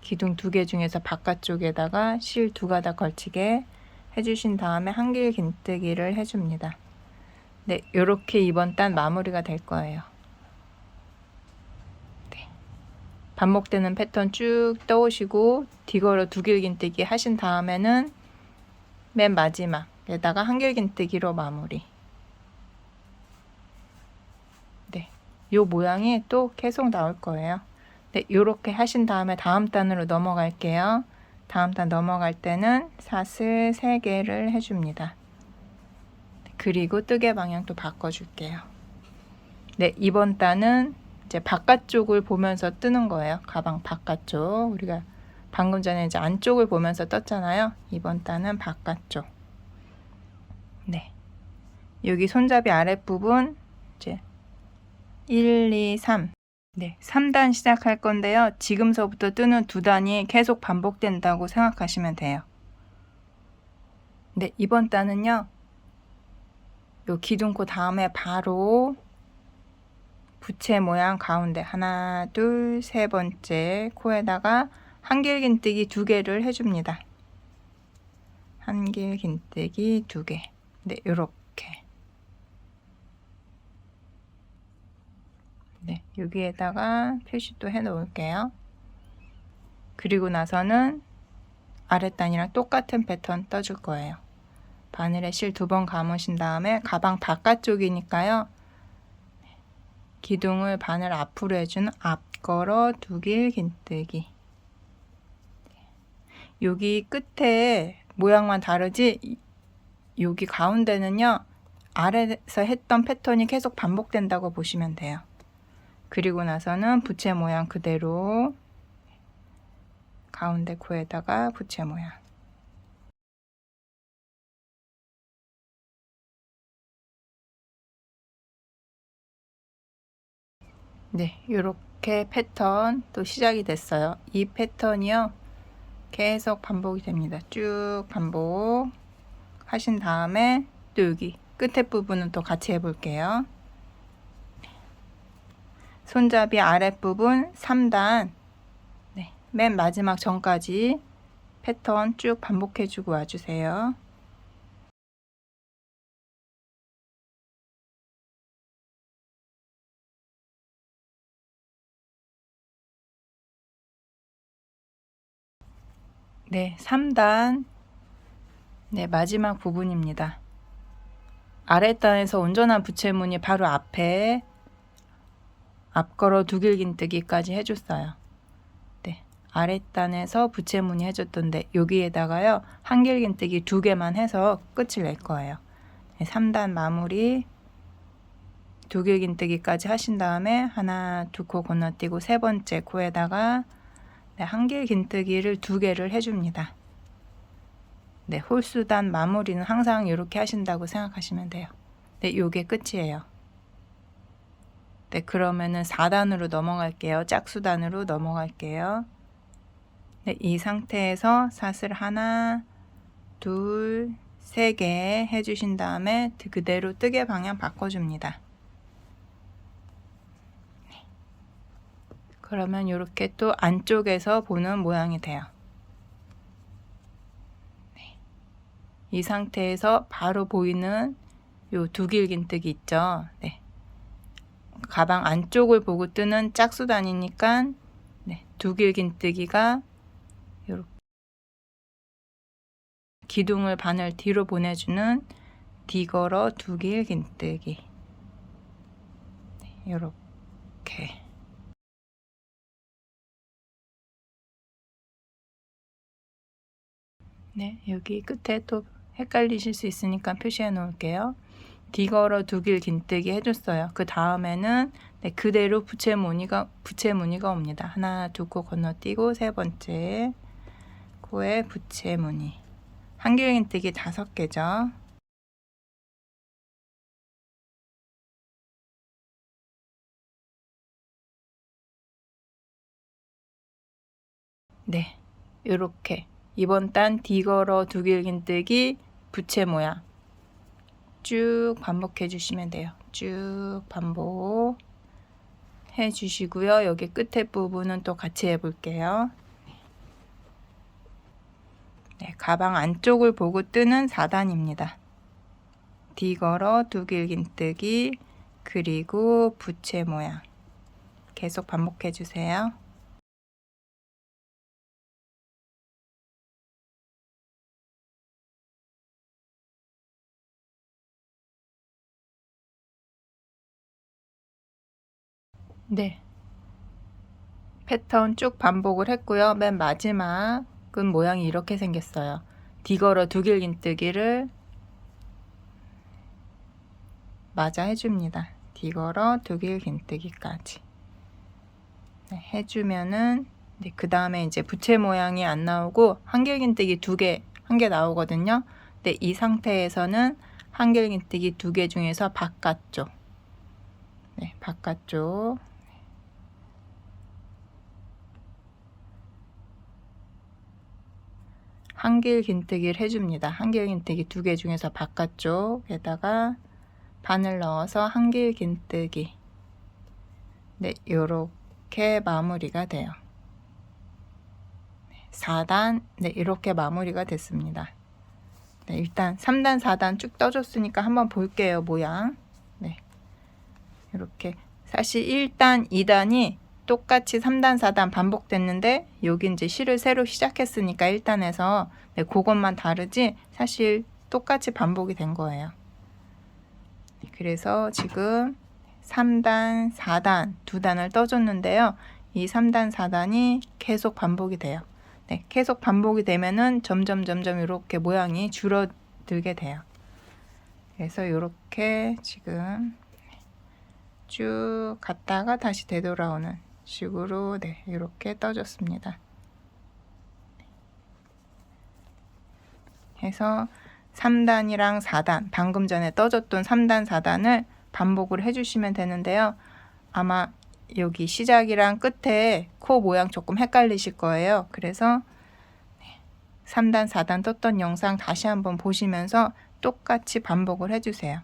기둥 2개 중에서 바깥쪽에다가 실 2가닥 걸치게 해주신 다음에 한길긴뜨기를 해줍니다. 네, 이렇게 이번 단 마무리가 될 거예요. 네. 반복되는 패턴 쭉 떠오시고 뒤걸어 두길긴뜨기 하신 다음에는 맨 마지막에다가 한길긴뜨기로 마무리. 네, 요 모양이 또 계속 나올 거예요. 네, 요렇게 하신 다음에 다음 단으로 넘어갈게요. 다음 단 넘어갈 때는 사슬 3개를 해줍니다. 그리고 뜨개 방향 또 바꿔줄게요. 네, 이번 단은 이제 바깥쪽을 보면서 뜨는 거예요. 가방 바깥쪽. 우리가 방금 전에 이제 안쪽을 보면서 떴잖아요. 이번 단은 바깥쪽. 네, 여기 손잡이 아랫부분 이제 1, 2, 3. 네, 3단 시작할 건데요. 지금서부터 뜨는 2단이 계속 반복된다고 생각하시면 돼요. 네, 이번 단은요. 요 기둥코 다음에 바로 부채 모양 가운데 하나, 둘, 세 번째 코에다가 한길긴뜨기 2개를 해줍니다. 한길긴뜨기 2개. 네, 요렇게. 네, 여기에다가 표시 또 해 놓을게요. 그리고 나서는 아랫단이랑 똑같은 패턴 떠줄 거예요. 바늘에 실 2번 감으신 다음에 가방 바깥쪽이니까요. 기둥을 바늘 앞으로 해준 앞걸어 두길긴뜨기. 여기 끝에 모양만 다르지 여기 가운데는요. 아래에서 했던 패턴이 계속 반복된다고 보시면 돼요. 그리고 나서는 부채 모양 그대로 가운데 코에다가 부채 모양. 네, 이렇게 패턴 또 시작이 됐어요. 이 패턴이요. 계속 반복이 됩니다. 쭉 반복 하신 다음에 또 여기 끝에 부분은 또 같이 해볼게요. 손잡이 아랫부분 3단 네, 맨 마지막 전까지 패턴 쭉 반복해주고 와주세요. 네, 3단 네, 마지막 부분입니다. 아랫단에서 온전한 부채무늬 바로 앞에 앞걸어 두길긴뜨기까지 해줬어요. 네, 아랫단에서 부채무늬 해줬던데 여기에다가요 한길긴뜨기 2개만 해서 끝을 낼 거예요. 네, 3단 마무리 두길긴뜨기까지 하신 다음에 하나, 2코 건너뛰고 세 번째 코에다가 네, 한길긴뜨기를 2개를 해줍니다. 네, 홀수단 마무리는 항상 이렇게 하신다고 생각하시면 돼요. 네, 요게 끝이에요. 네, 그러면은 4단으로 넘어갈게요. 짝수단으로 넘어갈게요. 네, 이 상태에서 사슬 하나, 둘, 3개 해주신 다음에 그대로 뜨개 방향 바꿔줍니다. 네. 그러면 이렇게 또 안쪽에서 보는 모양이 돼요. 네. 이 상태에서 바로 보이는 요 두길긴뜨기 있죠. 네. 가방 안쪽을 보고 뜨는 짝수단이니까 네, 두길긴뜨기가 요렇게 기둥을 바늘 뒤로 보내주는 뒤걸어 두 길 긴뜨기. 이렇게. 네, 여기 끝에 또 헷갈리실 수 있으니까 표시해 놓을게요. 뒤걸어 두 길 긴뜨기 해줬어요. 그 다음에는 네, 그대로 부채무늬가 옵니다. 하나, 두 코 건너뛰고 세 번째 코에 부채무늬. 한 길 긴뜨기 5개죠. 네, 이렇게 이번 단 뒤걸어 두 길 긴뜨기 부채 모양 쭉 반복해 주시면 돼요. 쭉 반복 해 주시고요. 여기 끝에 부분은 또 같이 해 볼게요. 네, 가방 안쪽을 보고 뜨는 4단입니다. 뒤걸어 두 길 긴뜨기 그리고 부채 모양 계속 반복해 주세요. 네, 패턴 쭉 반복을 했고요. 맨 마지막은 모양이 이렇게 생겼어요. 뒤걸어 두 길 긴뜨기를 맞아 해줍니다. 뒤걸어 두 길 긴뜨기까지 네, 해주면은 네, 그 다음에 이제 부채 모양이 안 나오고 한 길 긴뜨기 한 개 나오거든요. 근데 이 상태에서는 한 길 긴뜨기 2개 중에서 바깥쪽 네, 바깥쪽 한 길 긴뜨기를 해줍니다. 한 길 긴뜨기 2개 중에서 바깥쪽에다가 바늘 넣어서 한 길 긴뜨기 네, 요렇게 마무리가 돼요. 4단 네, 이렇게 마무리가 됐습니다. 네, 일단 3단 4단 쭉 떠줬으니까 한번 볼게요. 모양 네, 이렇게 사실 1단 2단이 똑같이 3단 4단 반복됐는데 여기 이제 실을 새로 시작했으니까 1단에서 네, 그것만 다르지 사실 똑같이 반복이 된 거예요. 그래서 지금 3단 4단 2단을 떠줬는데요. 이 3단 4단이 계속 반복이 돼요. 네, 계속 반복이 되면은 점점 이렇게 모양이 줄어들게 돼요. 그래서 이렇게 지금 쭉 갔다가 다시 되돌아오는 식으로 네, 이렇게 떠줬습니다. 해서 3단이랑 4단 방금 전에 떠줬던 3단 4단을 반복을 해주시면 되는데요. 아마 여기 시작이랑 끝에 코 모양 조금 헷갈리실 거예요. 그래서 3단 4단 떴던 영상 다시 한번 보시면서 똑같이 반복을 해주세요.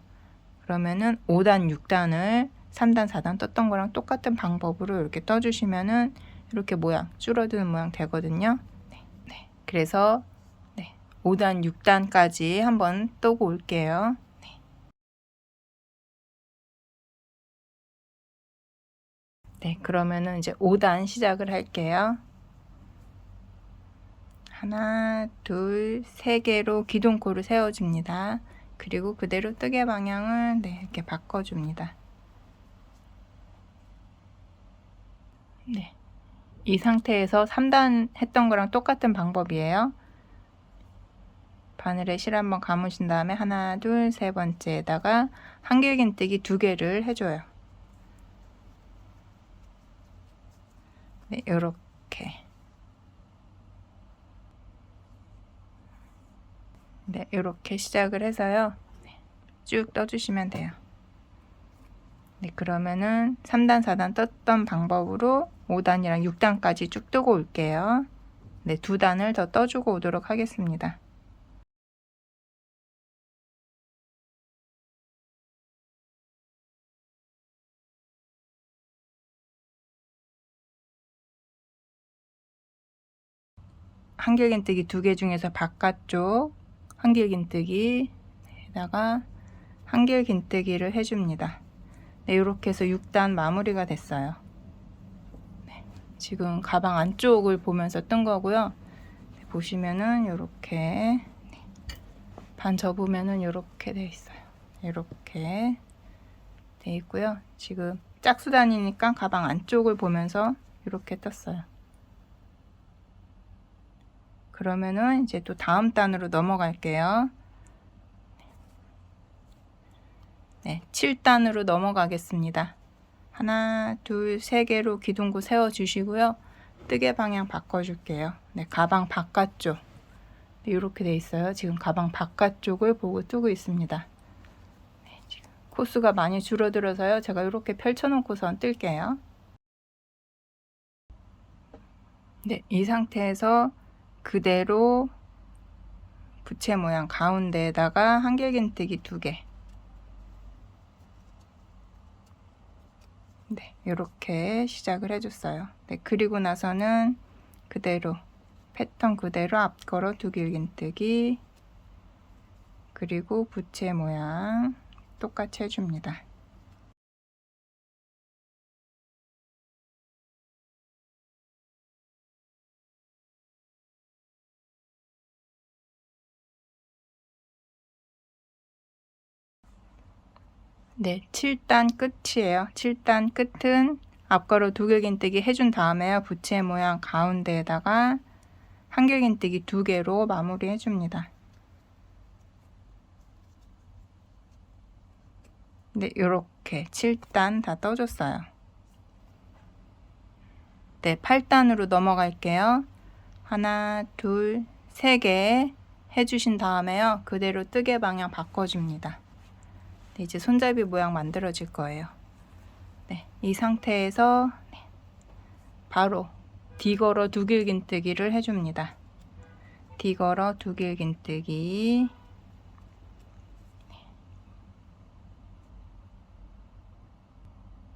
그러면은 5단 6단을 3단 4단 떴던 거랑 똑같은 방법으로 이렇게 떠주시면은 이렇게 모양 줄어드는 모양 되거든요. 네. 그래서 5단 6단까지 한번 떠고 올게요. 네, 그러면은 이제 5단 시작을 할게요. 하나, 둘, 세 개로 기둥코를 세워줍니다. 그리고 그대로 뜨개 방향을 네, 이렇게 바꿔줍니다. 네, 이 상태에서 3단 했던 거랑 똑같은 방법이에요. 바늘에 실 한번 감으신 다음에 하나, 둘, 세 번째에다가 한 길 긴뜨기 2개를 해줘요. 네, 요렇게. 네, 이렇게 시작을 해서요. 쭉 떠주시면 돼요. 네, 그러면은 3단, 4단 떴던 방법으로 5단이랑 6단까지 쭉 뜨고 올게요. 네, 2단을 더 떠주고 오도록 하겠습니다. 한 길 긴뜨기 2개 중에서 바깥쪽 한 길 긴뜨기에다가 한 길 긴뜨기를 해줍니다. 네, 이렇게 해서 6단 마무리가 됐어요. 네, 지금 가방 안쪽을 보면서 뜬 거고요. 네, 보시면은 이렇게 반 접으면은 이렇게 돼 있어요. 이렇게 돼 있고요. 지금 짝수 다니니까 가방 안쪽을 보면서 이렇게 떴어요. 그러면은 이제 또 다음 단으로 넘어갈게요. 네, 7단으로 넘어가겠습니다. 하나, 둘, 세 개로 기둥고 세워 주시고요. 뜨개 방향 바꿔 줄게요. 네, 가방 바깥쪽. 네, 이렇게 돼 있어요. 지금 가방 바깥쪽을 보고 뜨고 있습니다. 네, 지금 코스가 많이 줄어들어서요. 제가 이렇게 펼쳐 놓고선 뜰게요. 네, 이 상태에서 그대로 부채 모양 가운데에다가 한길긴뜨기 2개. 네, 이렇게 시작을 해줬어요. 네, 그리고 나서는 그대로 패턴 그대로 앞걸어 2길긴뜨기 그리고 부채 모양 똑같이 해줍니다. 네, 7단 끝이에요. 7단 끝은 앞걸어 2길긴뜨기 해준 다음에요. 부채 모양 가운데에다가 한길긴뜨기 2개로 마무리 해줍니다. 네, 이렇게 7단 다 떠줬어요. 네, 8단으로 넘어갈게요. 하나, 둘, 세 개 해주신 다음에요. 그대로 뜨개 방향 바꿔줍니다. 네, 이제 손잡이 모양 만들어질 거예요. 네, 이 상태에서 바로 D걸어 2길긴뜨기를 해줍니다. D걸어 2길긴뜨기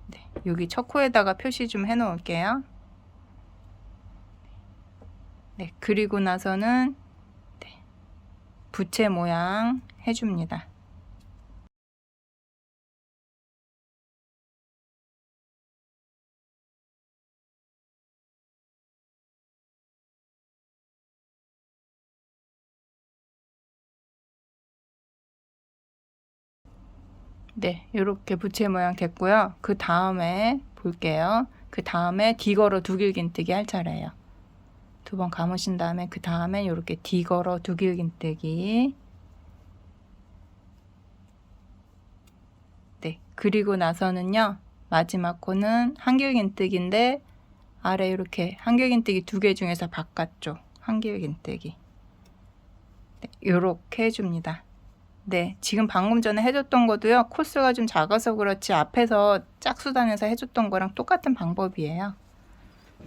네, 여기 첫 코에다가 표시 좀 해 놓을게요. 네, 그리고 나서는 네, 부채 모양 해줍니다. 네, 이렇게 부채 모양 됐고요. 그 다음에 볼게요. 그 다음에 D걸어 2길긴뜨기 할 차례예요. 2번 감으신 다음에 그 다음에 이렇게 D걸어 2길긴뜨기 네, 그리고 나서는요. 마지막 코는 한길긴뜨기인데 아래 이렇게 한길긴뜨기 2개 중에서 바깥쪽 한길긴뜨기 네, 이렇게 해줍니다. 네, 지금 방금 전에 해줬던 거도요. 코스가 좀 작아서 그렇지 앞에서 짝수단에서 해줬던 거랑 똑같은 방법이에요.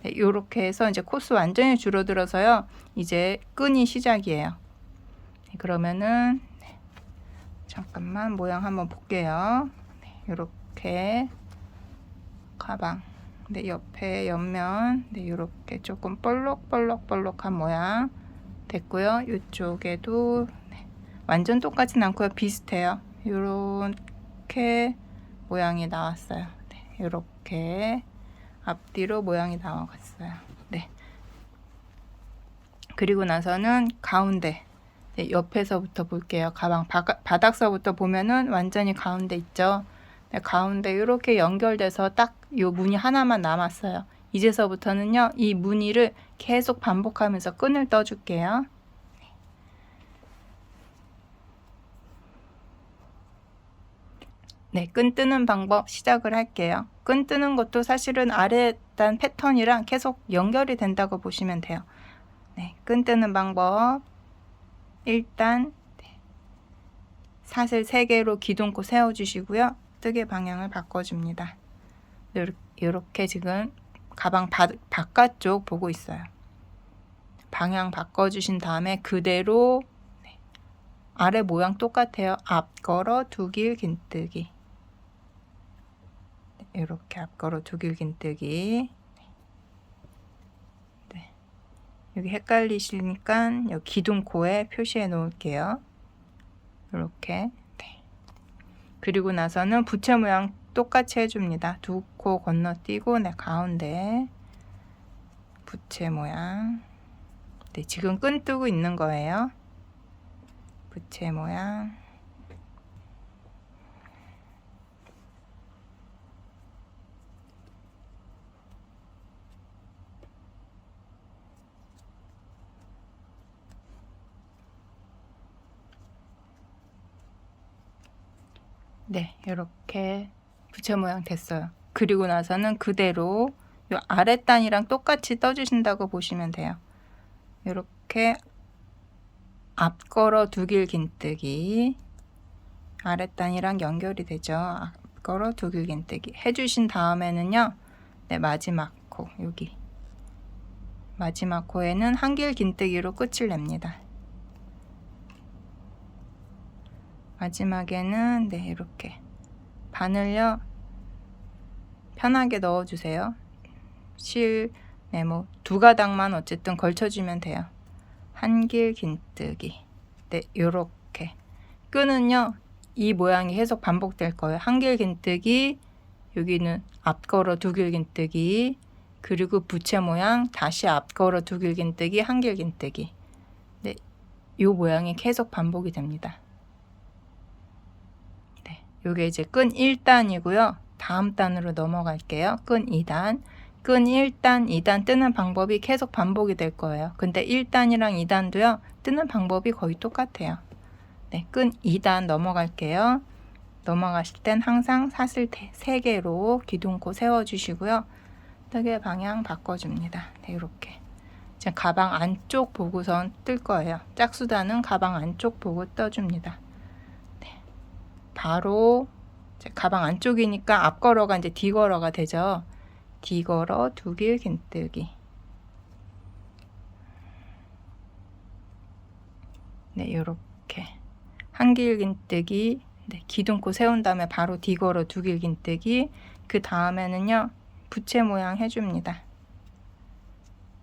네, 이렇게 해서 이제 코스 완전히 줄어들어서요. 이제 끈이 시작이에요. 네, 그러면은 네, 잠깐만 모양 한번 볼게요. 네, 이렇게 가방 네, 옆에 옆면 네, 이렇게 조금 볼록볼록한 모양 됐고요. 이쪽에도 완전 똑같진 않고요. 비슷해요. 이렇게 모양이 나왔어요. 네, 이렇게 앞뒤로 모양이 나와갔어요. 네. 그리고 나서는 가운데 네, 옆에서부터 볼게요. 가방 바닥서부터 보면은 완전히 가운데 있죠. 네, 가운데 이렇게 연결돼서 딱 이 무늬 하나만 남았어요. 이제서부터는요. 이 무늬를 계속 반복하면서 끈을 떠줄게요. 네, 끈 뜨는 방법 시작을 할게요. 끈 뜨는 것도 사실은 아래 단 패턴이랑 계속 연결이 된다고 보시면 돼요. 네, 끈 뜨는 방법 일단 사슬 3개로 기둥코 세워주시고요. 뜨개 방향을 바꿔줍니다. 이렇게 지금 가방 바깥쪽 보고 있어요. 방향 바꿔주신 다음에 그대로 아래 모양 똑같아요. 앞걸어 2길긴뜨기 이렇게 앞걸어 2길긴뜨기 네. 여기 헷갈리시니까 여기 기둥코에 표시해 놓을게요. 이렇게 네. 그리고 나서는 부채 모양 똑같이 해줍니다. 2코 건너뛰고 네, 가운데 부채 모양 네, 지금 끈 뜨고 있는 거예요. 부채 모양. 네, 이렇게 부채 모양 됐어요. 그리고 나서는 그대로 요 아랫단이랑 똑같이 떠주신다고 보시면 돼요. 이렇게 앞걸어 두길 긴뜨기, 아랫단이랑 연결이 되죠. 앞걸어 두길 긴뜨기 해주신 다음에는요, 네, 마지막 코, 여기 마지막 코에는 한길 긴뜨기로 끝을 냅니다. 마지막에는 네, 이렇게 바늘요 편하게 넣어주세요. 네, 뭐 두 가닥만 어쨌든 걸쳐주면 돼요. 한길 긴뜨기. 네, 요렇게 끈은요 이 모양이 계속 반복될 거예요. 한길 긴뜨기, 여기는 앞걸어 두길 긴뜨기, 그리고 부채 모양 다시 앞걸어 두길 긴뜨기, 한길 긴뜨기. 네, 요 모양이 계속 반복이 됩니다. 네, 요게 이제 끈 1단이고요. 다음 단으로 넘어갈게요. 끈 2단. 끈 1단, 2단 뜨는 방법이 계속 반복이 될 거예요. 근데 1단이랑 2단도요. 뜨는 방법이 거의 똑같아요. 네, 끈 2단 넘어갈게요. 넘어가실 땐 항상 사슬 3개로 기둥코 세워주시고요. 뜨개 방향 바꿔줍니다. 네, 이렇게. 지금 가방 안쪽 보고선 뜰 거예요. 짝수단은 가방 안쪽 보고 떠줍니다. 네, 바로 가방 안쪽이니까 앞걸어가 이제 뒤걸어가 되죠. 뒤걸어 두길 긴뜨기. 네, 이렇게 한길 긴뜨기. 네, 기둥코 세운 다음에 바로 뒤걸어 두길 긴뜨기. 그 다음에는요 부채 모양 해줍니다.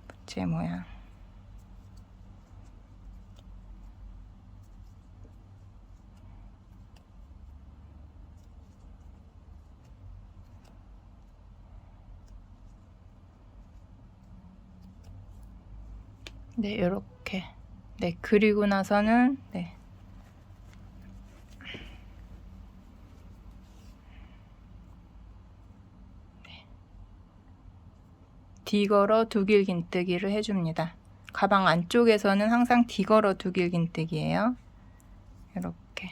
부채 모양. 네, 이렇게. 네, 그리고 나서는 네, 뒤걸어 두길 긴뜨기를 해줍니다. 가방 안쪽에서는 항상 뒤걸어 두길 긴뜨기예요. 이렇게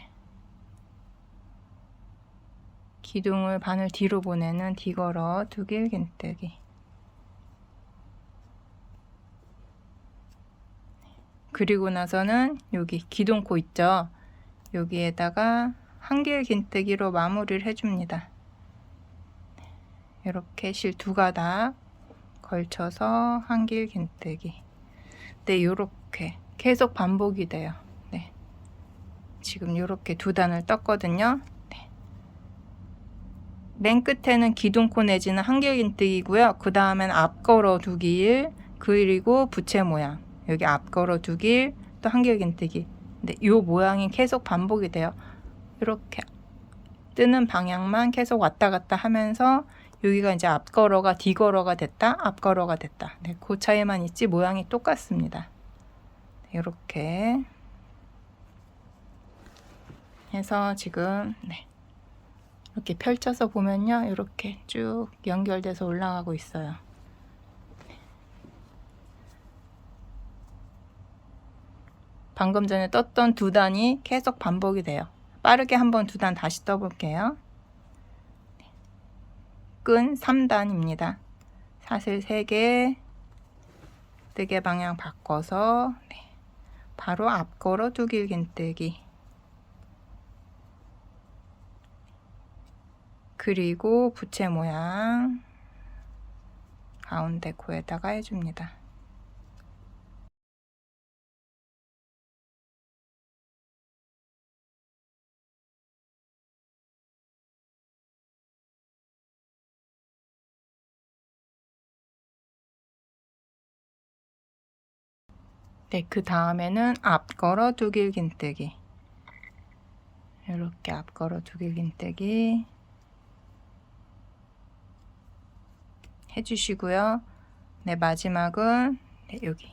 기둥을 바늘 뒤로 보내는 뒤걸어 두길 긴뜨기. 그리고 나서는 여기 기둥코 있죠. 여기에다가 한길 긴뜨기로 마무리를 해줍니다. 이렇게 실 2가닥 걸쳐서 한길 긴뜨기. 네, 이렇게 계속 반복이 돼요. 네, 지금 이렇게 2단을 떴거든요. 네. 맨 끝에는 기둥코 내지는 한길 긴뜨기고요. 그 다음엔 앞걸어 두길, 그리고 부채 모양. 여기 앞걸어 두길, 또 한길 긴뜨기. 근데 이 모양이 계속 반복이 돼요. 이렇게 뜨는 방향만 계속 왔다 갔다 하면서 여기가 이제 앞걸어가 뒤걸어가 됐다, 앞걸어가 됐다. 네, 그 차이만 있지 모양이 똑같습니다. 이렇게 해서 지금 네, 이렇게 펼쳐서 보면요, 이렇게 쭉 연결돼서 올라가고 있어요. 방금 전에 떴던 2단이 계속 반복이 돼요. 빠르게 한번 2단 다시 떠볼게요. 끈 3단입니다. 사슬 3개, 뜨개 방향 바꿔서 네, 바로 앞걸어 두길 긴뜨기. 그리고 부채 모양 가운데 코에다가 해줍니다. 네, 그 다음에는 앞걸어 두길 긴뜨기. 이렇게 앞걸어 두길 긴뜨기 해주시고요. 네, 마지막은 네, 여기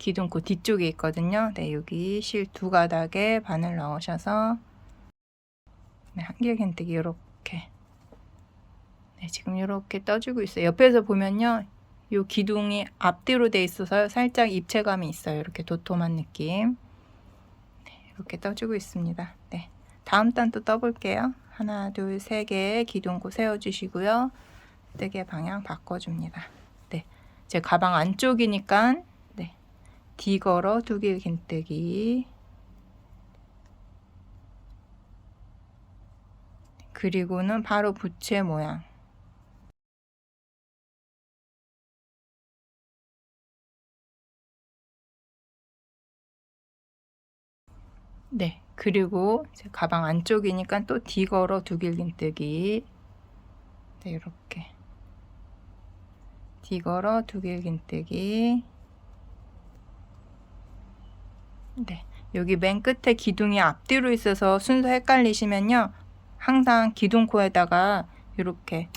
기둥코 뒤쪽에 있거든요. 네, 여기 실 두 가닥에 바늘 넣으셔서 네, 한길긴뜨기 이렇게 네, 지금 이렇게 떠주고 있어요. 옆에서 보면요, 이 기둥이 앞뒤로 돼 있어서 살짝 입체감이 있어요. 이렇게 도톰한 느낌. 네, 이렇게 떠주고 있습니다. 네, 다음 단 또 떠볼게요. 하나, 둘, 세 개 기둥코 세워주시고요. 뜨개 방향 바꿔줍니다. 네, 제 가방 안쪽이니까 네, D 걸어 두길 긴뜨기. 그리고는 바로 부채 모양. 네, 그리고 제 가방 안쪽이니까 또 D 걸어 두길 긴뜨기. 네, 이렇게 D 걸어 두길 긴뜨기. 네, 여기 맨 끝에 기둥이 앞뒤로 있어서 순서 헷갈리시면요, 항상 기둥코에다가 이렇게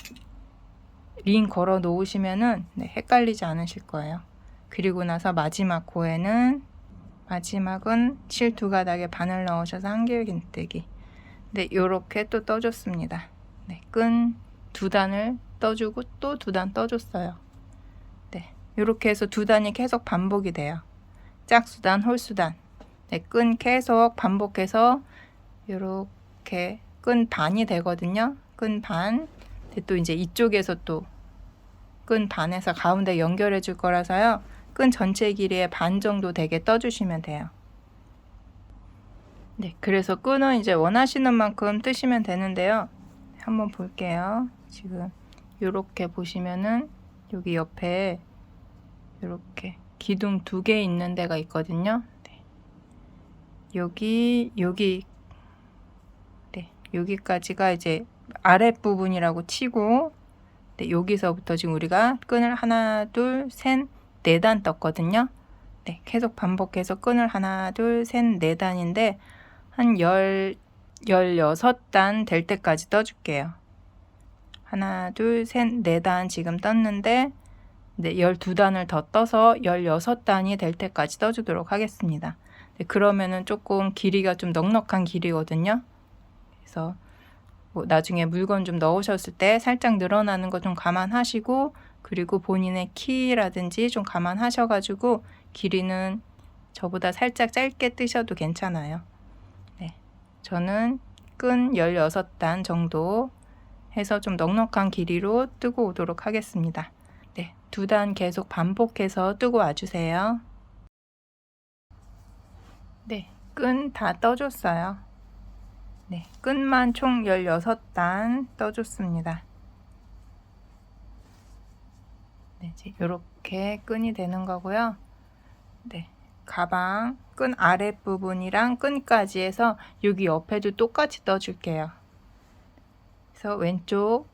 링 걸어 놓으시면은 네, 헷갈리지 않으실 거예요. 그리고 나서 마지막 코에는 마지막은 실 두 가닥에 바늘 넣으셔서 한길긴뜨기. 네, 요렇게 또 떠줬습니다. 네, 끈 두 단을 떠주고 또 두 단 떠줬어요. 네, 요렇게 해서 두 단이 계속 반복이 돼요. 짝수단, 홀수단. 네, 끈 계속 반복해서 요렇게 끈 반이 되거든요. 끈 반. 네, 또 이제 이쪽에서 또 끈 반에서 가운데 연결해 줄 거라서요, 끈 전체 길이의 반 정도 되게 떠주시면 돼요. 네, 그래서 끈은 이제 원하시는 만큼 뜨시면 되는데요. 한번 볼게요. 지금 이렇게 보시면은 여기 옆에 이렇게 기둥 두 개 있는 데가 있거든요. 네. 여기 네, 여기까지가 이제 아랫부분이라고 치고, 네, 여기서부터 지금 우리가 끈을 하나, 둘, 셋, 네 단 떴거든요. 네, 계속 반복해서 끈을 하나, 둘, 셋, 네 단인데 한 16단 될 때까지 떠줄게요. 하나, 둘, 셋, 네 단 지금 떴는데 네, 12단을 더 떠서 16단이 될 때까지 떠주도록 하겠습니다. 네, 그러면은 조금 길이가 좀 넉넉한 길이거든요. 그래서 뭐 나중에 물건 좀 넣으셨을 때 살짝 늘어나는 거 좀 감안하시고, 그리고 본인의 키라든지 좀 감안하셔가지고 길이는 저보다 살짝 짧게 뜨셔도 괜찮아요. 네, 저는 끈 16단 정도 해서 좀 넉넉한 길이로 뜨고 오도록 하겠습니다. 네, 두 단 계속 반복해서 뜨고 와주세요. 네, 끈 다 떠줬어요. 네, 끈만 총 16단 떠줬습니다. 네, 이렇게 끈이 되는 거고요. 네, 가방 끈 아랫부분이랑 끈까지 해서 여기 옆에도 똑같이 떠줄게요. 그래서 왼쪽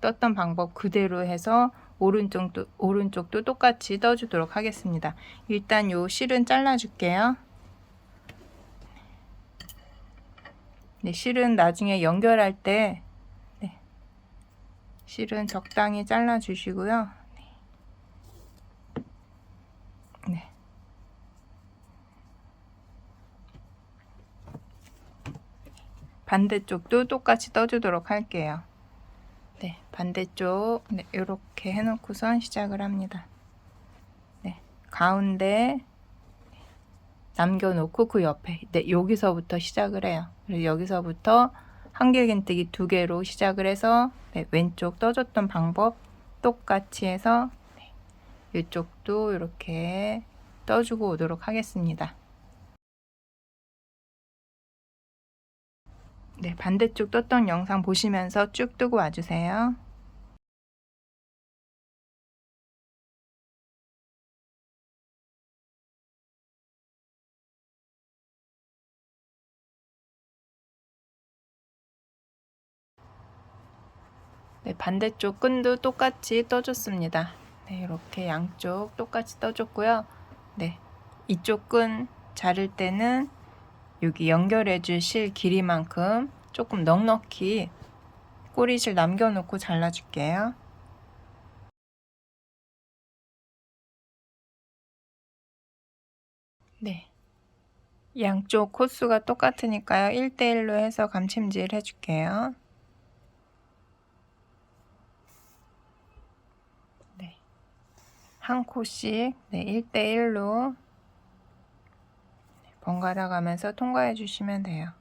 떴던 방법 그대로 해서 오른쪽도 똑같이 떠주도록 하겠습니다. 일단 요 실은 잘라줄게요. 네, 실은 나중에 연결할 때 네, 실은 적당히 잘라 주시고요. 네. 반대쪽도 똑같이 떠주도록 할게요. 네, 반대쪽 네, 이렇게 해놓고선 시작을 합니다. 네, 가운데 남겨놓고 그 옆에 네, 여기서부터 시작을 해요. 그리고 여기서부터 한길긴뜨기 두 개로 시작을 해서 네, 왼쪽 떠줬던 방법 똑같이 해서 네, 이쪽도 이렇게 떠주고 오도록 하겠습니다. 네, 반대쪽 떴던 영상 보시면서 쭉 뜨고 와주세요. 네, 반대쪽 끈도 똑같이 떠줬습니다. 네, 이렇게 양쪽 똑같이 떠줬고요. 네, 이쪽 끈 자를 때는 여기 연결해 줄 실 길이만큼 조금 넉넉히 꼬리실 남겨놓고 잘라줄게요. 양쪽 코수가 똑같으니까요. 1대1로 해서 감침질 해줄게요. 네. 한 코씩 1대1로 번갈아 가면서 통과해 주시면 돼요.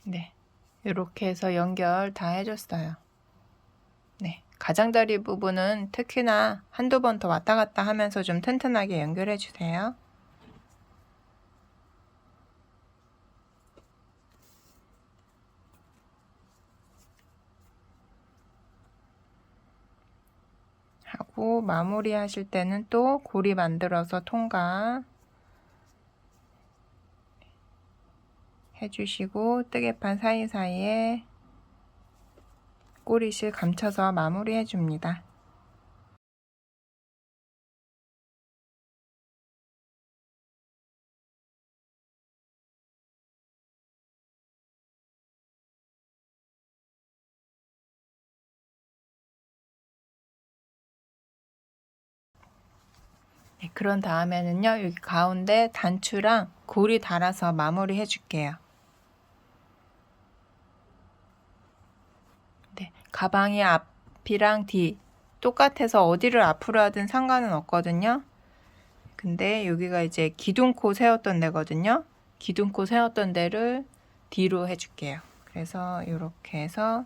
네. 이렇게 해서 연결 다 해줬어요. 네. 가장자리 부분은 특히나 한두 번 더 왔다 갔다 하면서 좀 튼튼하게 연결해 주세요. 하고 마무리 하실 때는 또 고리 만들어서 통과 해주시고 뜨개판 사이사이에 꼬리실 감춰서 마무리 해줍니다. 네, 그런 다음에는요, 여기 가운데 단추랑 고리 달아서 마무리 해줄게요. 네, 가방이 앞이랑 뒤 똑같아서 어디를 앞으로 하든 상관은 없거든요. 근데 여기가 이제 기둥코 세웠던 데거든요. 기둥코 세웠던 데를 뒤로 해줄게요. 그래서 이렇게 해서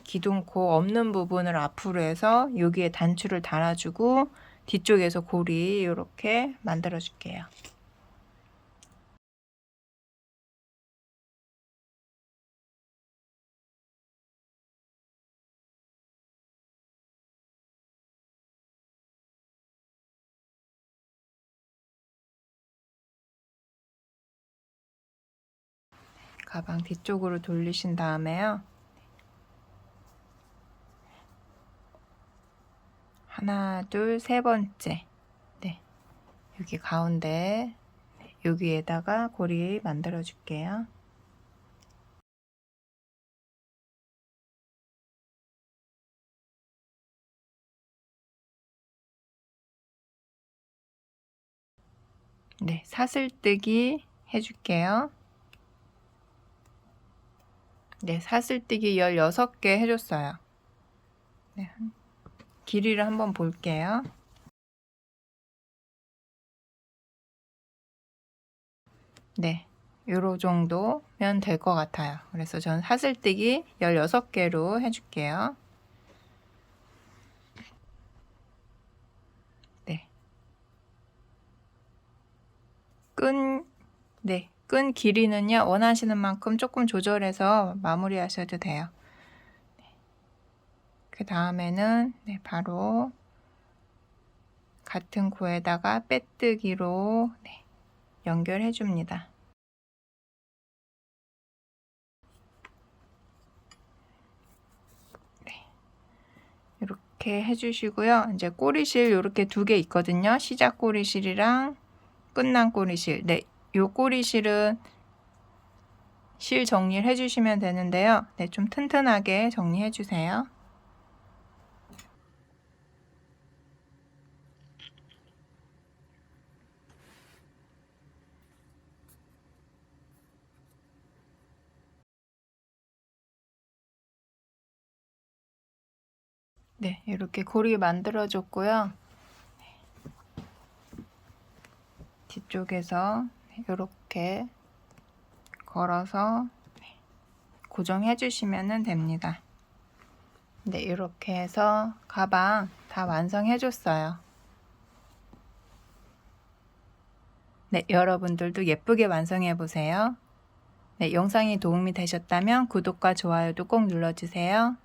기둥코 없는 부분을 앞으로 해서 여기에 단추를 달아주고 뒤쪽에서 고리 이렇게 만들어 줄게요. 가방 뒤쪽으로 돌리신 다음에요. 하나, 둘, 세 번째. 네. 여기 가운데 여기에다가 고리 만들어 줄게요. 네, 사슬뜨기 해줄게요. 네, 사슬뜨기 16개 해줬어요. 네, 길이를 한번 볼게요. 네, 요로 정도면 될 것 같아요. 그래서 전 사슬뜨기 16개로 해줄게요. 네. 끈 길이는요, 원하시는 만큼 조금 조절해서 마무리 하셔도 돼요. 그 다음에는 바로 같은 코에다가 빼뜨기로 연결해 줍니다. 이렇게 해주시고요. 이제 꼬리실 이렇게 두 개 있거든요. 시작 꼬리실이랑 끝난 꼬리실. 네, 요 꼬리실은 실 정리를 해주시면 되는데요. 네, 좀 튼튼하게 정리해 주세요. 네, 이렇게 고리 만들어줬고요. 뒤쪽에서 이렇게 걸어서 고정해 주시면 됩니다. 네, 이렇게 해서 가방 다 완성해 줬어요. 네, 여러분들도 예쁘게 완성해 보세요. 네, 영상이 도움이 되셨다면 구독과 좋아요도 꼭 눌러주세요.